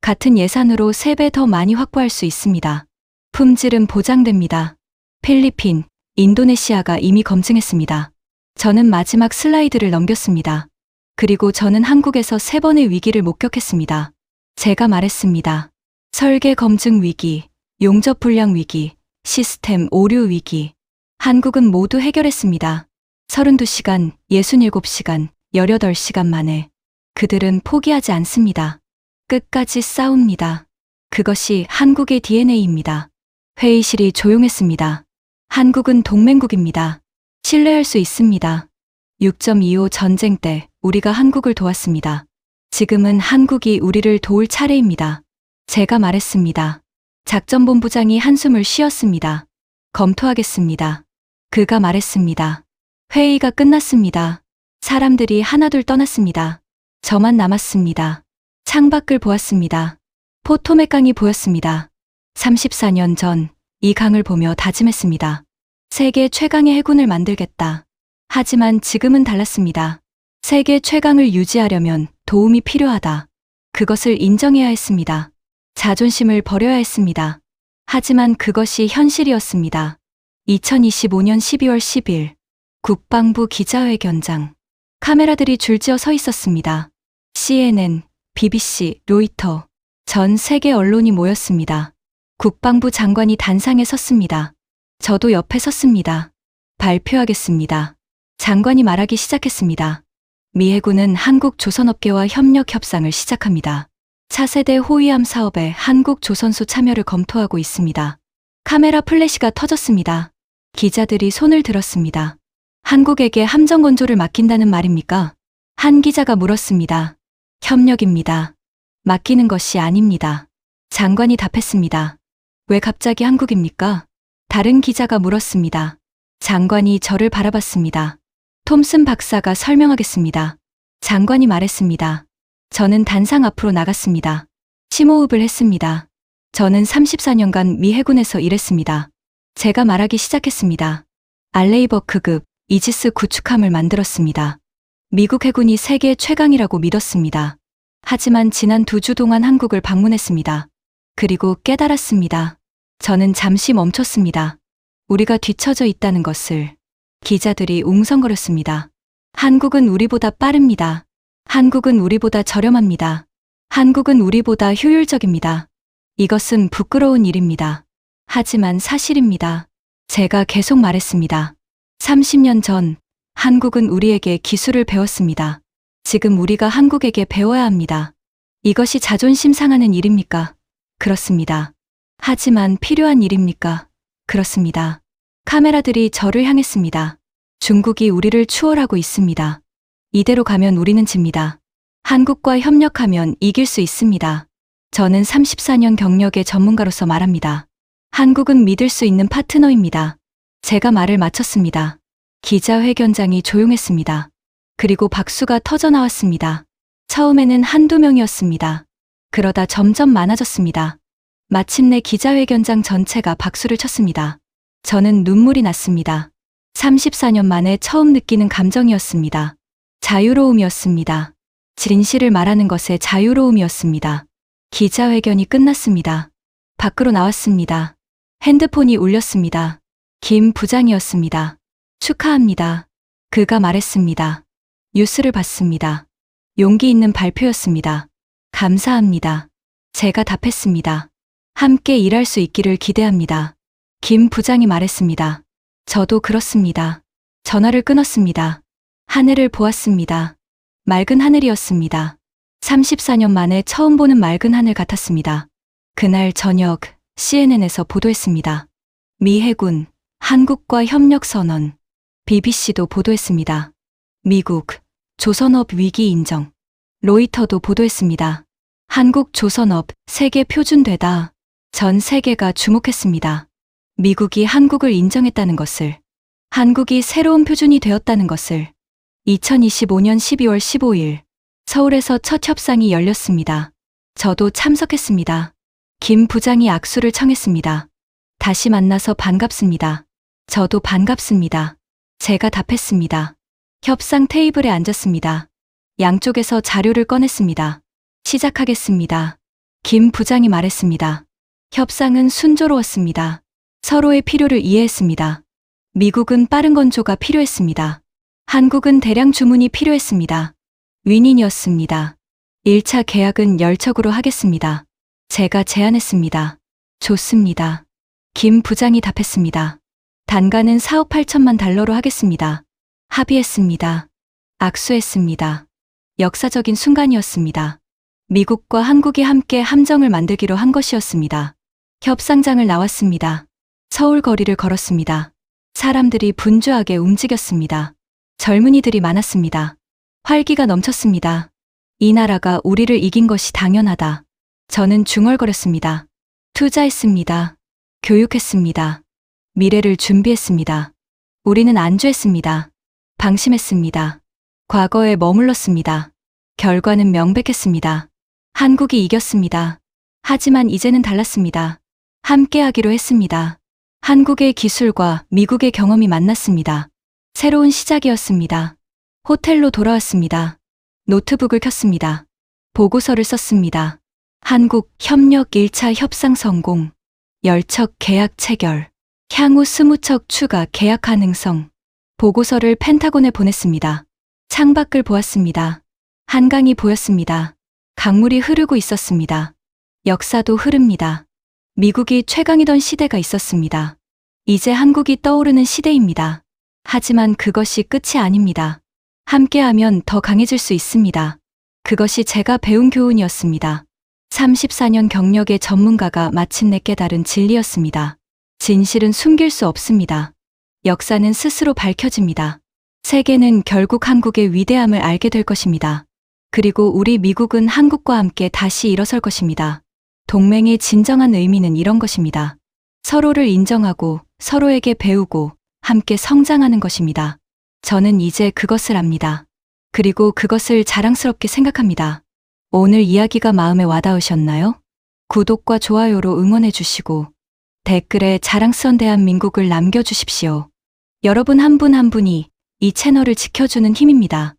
같은 예산으로 3배 더 많이 확보할 수 있습니다. 품질은 보장됩니다. 필리핀, 인도네시아가 이미 검증했습니다. 저는 마지막 슬라이드를 넘겼습니다. 그리고 저는 한국에서 3번의 위기를 목격했습니다. 제가 말했습니다. 설계 검증 위기, 용접 불량 위기, 시스템 오류 위기. 한국은 모두 해결했습니다. 32시간, 67시간, 18시간 만에. 그들은 포기하지 않습니다. 끝까지 싸웁니다. 그것이 한국의 DNA입니다. 회의실이 조용했습니다. 한국은 동맹국입니다. 신뢰할 수 있습니다. 6.25 전쟁 때 우리가 한국을 도왔습니다. 지금은 한국이 우리를 도울 차례입니다. 제가 말했습니다. 작전본부장이 한숨을 쉬었습니다. 검토하겠습니다. 그가 말했습니다. 회의가 끝났습니다. 사람들이 하나둘 떠났습니다. 저만 남았습니다. 창밖을 보았습니다. 포토맥 강이 보였습니다. 34년 전 이 강을 보며 다짐했습니다. 세계 최강의 해군을 만들겠다. 하지만 지금은 달랐습니다. 세계 최강을 유지하려면 도움이 필요하다. 그것을 인정해야 했습니다. 자존심을 버려야 했습니다. 하지만 그것이 현실이었습니다. 2025년 12월 10일 국방부 기자회견장. 카메라들이 줄지어 서 있었습니다. CNN, BBC, 로이터, 전 세계 언론이 모였습니다. 국방부 장관이 단상에 섰습니다. 저도 옆에 섰습니다. 발표하겠습니다. 장관이 말하기 시작했습니다. 미 해군은 한국 조선업계와 협력 협상을 시작합니다. 차세대 호위함 사업에 한국 조선소 참여를 검토하고 있습니다. 카메라 플래시가 터졌습니다. 기자들이 손을 들었습니다. 한국에게 함정 건조를 맡긴다는 말입니까? 한 기자가 물었습니다. 협력입니다. 맡기는 것이 아닙니다. 장관이 답했습니다. 왜 갑자기 한국입니까? 다른 기자가 물었습니다. 장관이 저를 바라봤습니다. 톰슨 박사가 설명하겠습니다. 장관이 말했습니다. 저는 단상 앞으로 나갔습니다. 심호흡을 했습니다. 저는 34년간 미 해군에서 일했습니다. 제가 말하기 시작했습니다. 알레이버크급 이지스 구축함을 만들었습니다. 미국 해군이 세계 최강이라고 믿었습니다. 하지만 지난 2주 동안 한국을 방문했습니다. 그리고 깨달았습니다. 저는 잠시 멈췄습니다. 우리가 뒤처져 있다는 것을. 기자들이 웅성거렸습니다. 한국은 우리보다 빠릅니다. 한국은 우리보다 저렴합니다. 한국은 우리보다 효율적입니다. 이것은 부끄러운 일입니다. 하지만 사실입니다. 제가 계속 말했습니다. 30년 전 한국은 우리에게 기술을 배웠습니다. 지금 우리가 한국에게 배워야 합니다. 이것이 자존심 상하는 일입니까? 그렇습니다. 하지만 필요한 일입니까? 그렇습니다. 카메라들이 저를 향했습니다. 중국이 우리를 추월하고 있습니다. 이대로 가면 우리는 집니다. 한국과 협력하면 이길 수 있습니다. 저는 34년 경력의 전문가로서 말합니다. 한국은 믿을 수 있는 파트너입니다. 제가 말을 마쳤습니다. 기자회견장이 조용했습니다. 그리고 박수가 터져 나왔습니다. 처음에는 한두 명이었습니다. 그러다 점점 많아졌습니다. 마침내 기자회견장 전체가 박수를 쳤습니다. 저는 눈물이 났습니다. 34년 만에 처음 느끼는 감정이었습니다. 자유로움이었습니다. 진실을 말하는 것의 자유로움이었습니다. 기자회견이 끝났습니다. 밖으로 나왔습니다. 핸드폰이 울렸습니다. 김 부장이었습니다. 축하합니다. 그가 말했습니다. 뉴스를 봤습니다. 용기 있는 발표였습니다. 감사합니다. 제가 답했습니다. 함께 일할 수 있기를 기대합니다. 김 부장이 말했습니다. 저도 그렇습니다. 전화를 끊었습니다. 하늘을 보았습니다. 맑은 하늘이었습니다. 34년 만에 처음 보는 맑은 하늘 같았습니다. 그날 저녁 CNN에서 보도했습니다. 미 해군, 한국과 협력 선언. BBC도 보도했습니다. 미국, 조선업 위기 인정. 로이터도 보도했습니다. 한국 조선업 세계 표준되다. 전 세계가 주목했습니다. 미국이 한국을 인정했다는 것을, 한국이 새로운 표준이 되었다는 것을. 2025년 12월 15일 서울에서 첫 협상이 열렸습니다. 저도 참석했습니다. 김 부장이 악수를 청했습니다. 다시 만나서 반갑습니다. 저도 반갑습니다. 제가 답했습니다. 협상 테이블에 앉았습니다. 양쪽에서 자료를 꺼냈습니다. 시작하겠습니다. 김 부장이 말했습니다. 협상은 순조로웠습니다. 서로의 필요를 이해했습니다. 미국은 빠른 건조가 필요했습니다. 한국은 대량 주문이 필요했습니다. 윈윈이었습니다. 1차 계약은 열척으로 하겠습니다. 제가 제안했습니다. 좋습니다. 김 부장이 답했습니다. 단가는 4억 8천만 달러로 하겠습니다. 합의했습니다. 악수했습니다. 역사적인 순간이었습니다. 미국과 한국이 함께 함정을 만들기로 한 것이었습니다. 협상장을 나왔습니다. 서울 거리를 걸었습니다. 사람들이 분주하게 움직였습니다. 젊은이들이 많았습니다. 활기가 넘쳤습니다. 이 나라가 우리를 이긴 것이 당연하다. 저는 중얼거렸습니다. 투자했습니다. 교육했습니다. 미래를 준비했습니다. 우리는 안주했습니다. 방심했습니다. 과거에 머물렀습니다. 결과는 명백했습니다. 한국이 이겼습니다. 하지만 이제는 달랐습니다. 함께하기로 했습니다. 한국의 기술과 미국의 경험이 만났습니다. 새로운 시작이었습니다. 호텔로 돌아왔습니다. 노트북을 켰습니다. 보고서를 썼습니다. 한국 협력 1차 협상 성공, 열척 계약 체결, 향후 20척 추가 계약 가능성. 보고서를 펜타곤에 보냈습니다. 창밖을 보았습니다. 한강이 보였습니다. 강물이 흐르고 있었습니다. 역사도 흐릅니다. 미국이 최강이던 시대가 있었습니다. 이제 한국이 떠오르는 시대입니다. 하지만 그것이 끝이 아닙니다. 함께하면 더 강해질 수 있습니다. 그것이 제가 배운 교훈이었습니다. 34년 경력의 전문가가 마침내 깨달은 진리였습니다. 진실은 숨길 수 없습니다. 역사는 스스로 밝혀집니다. 세계는 결국 한국의 위대함을 알게 될 것입니다. 그리고 우리 미국은 한국과 함께 다시 일어설 것입니다. 동맹의 진정한 의미는 이런 것입니다. 서로를 인정하고 서로에게 배우고 함께 성장하는 것입니다. 저는 이제 그것을 압니다. 그리고 그것을 자랑스럽게 생각합니다. 오늘 이야기가 마음에 와닿으셨나요? 구독과 좋아요로 응원해 주시고 댓글에 자랑스러운 대한민국을 남겨주십시오. 여러분 한 분 한 분이 이 채널을 지켜주는 힘입니다.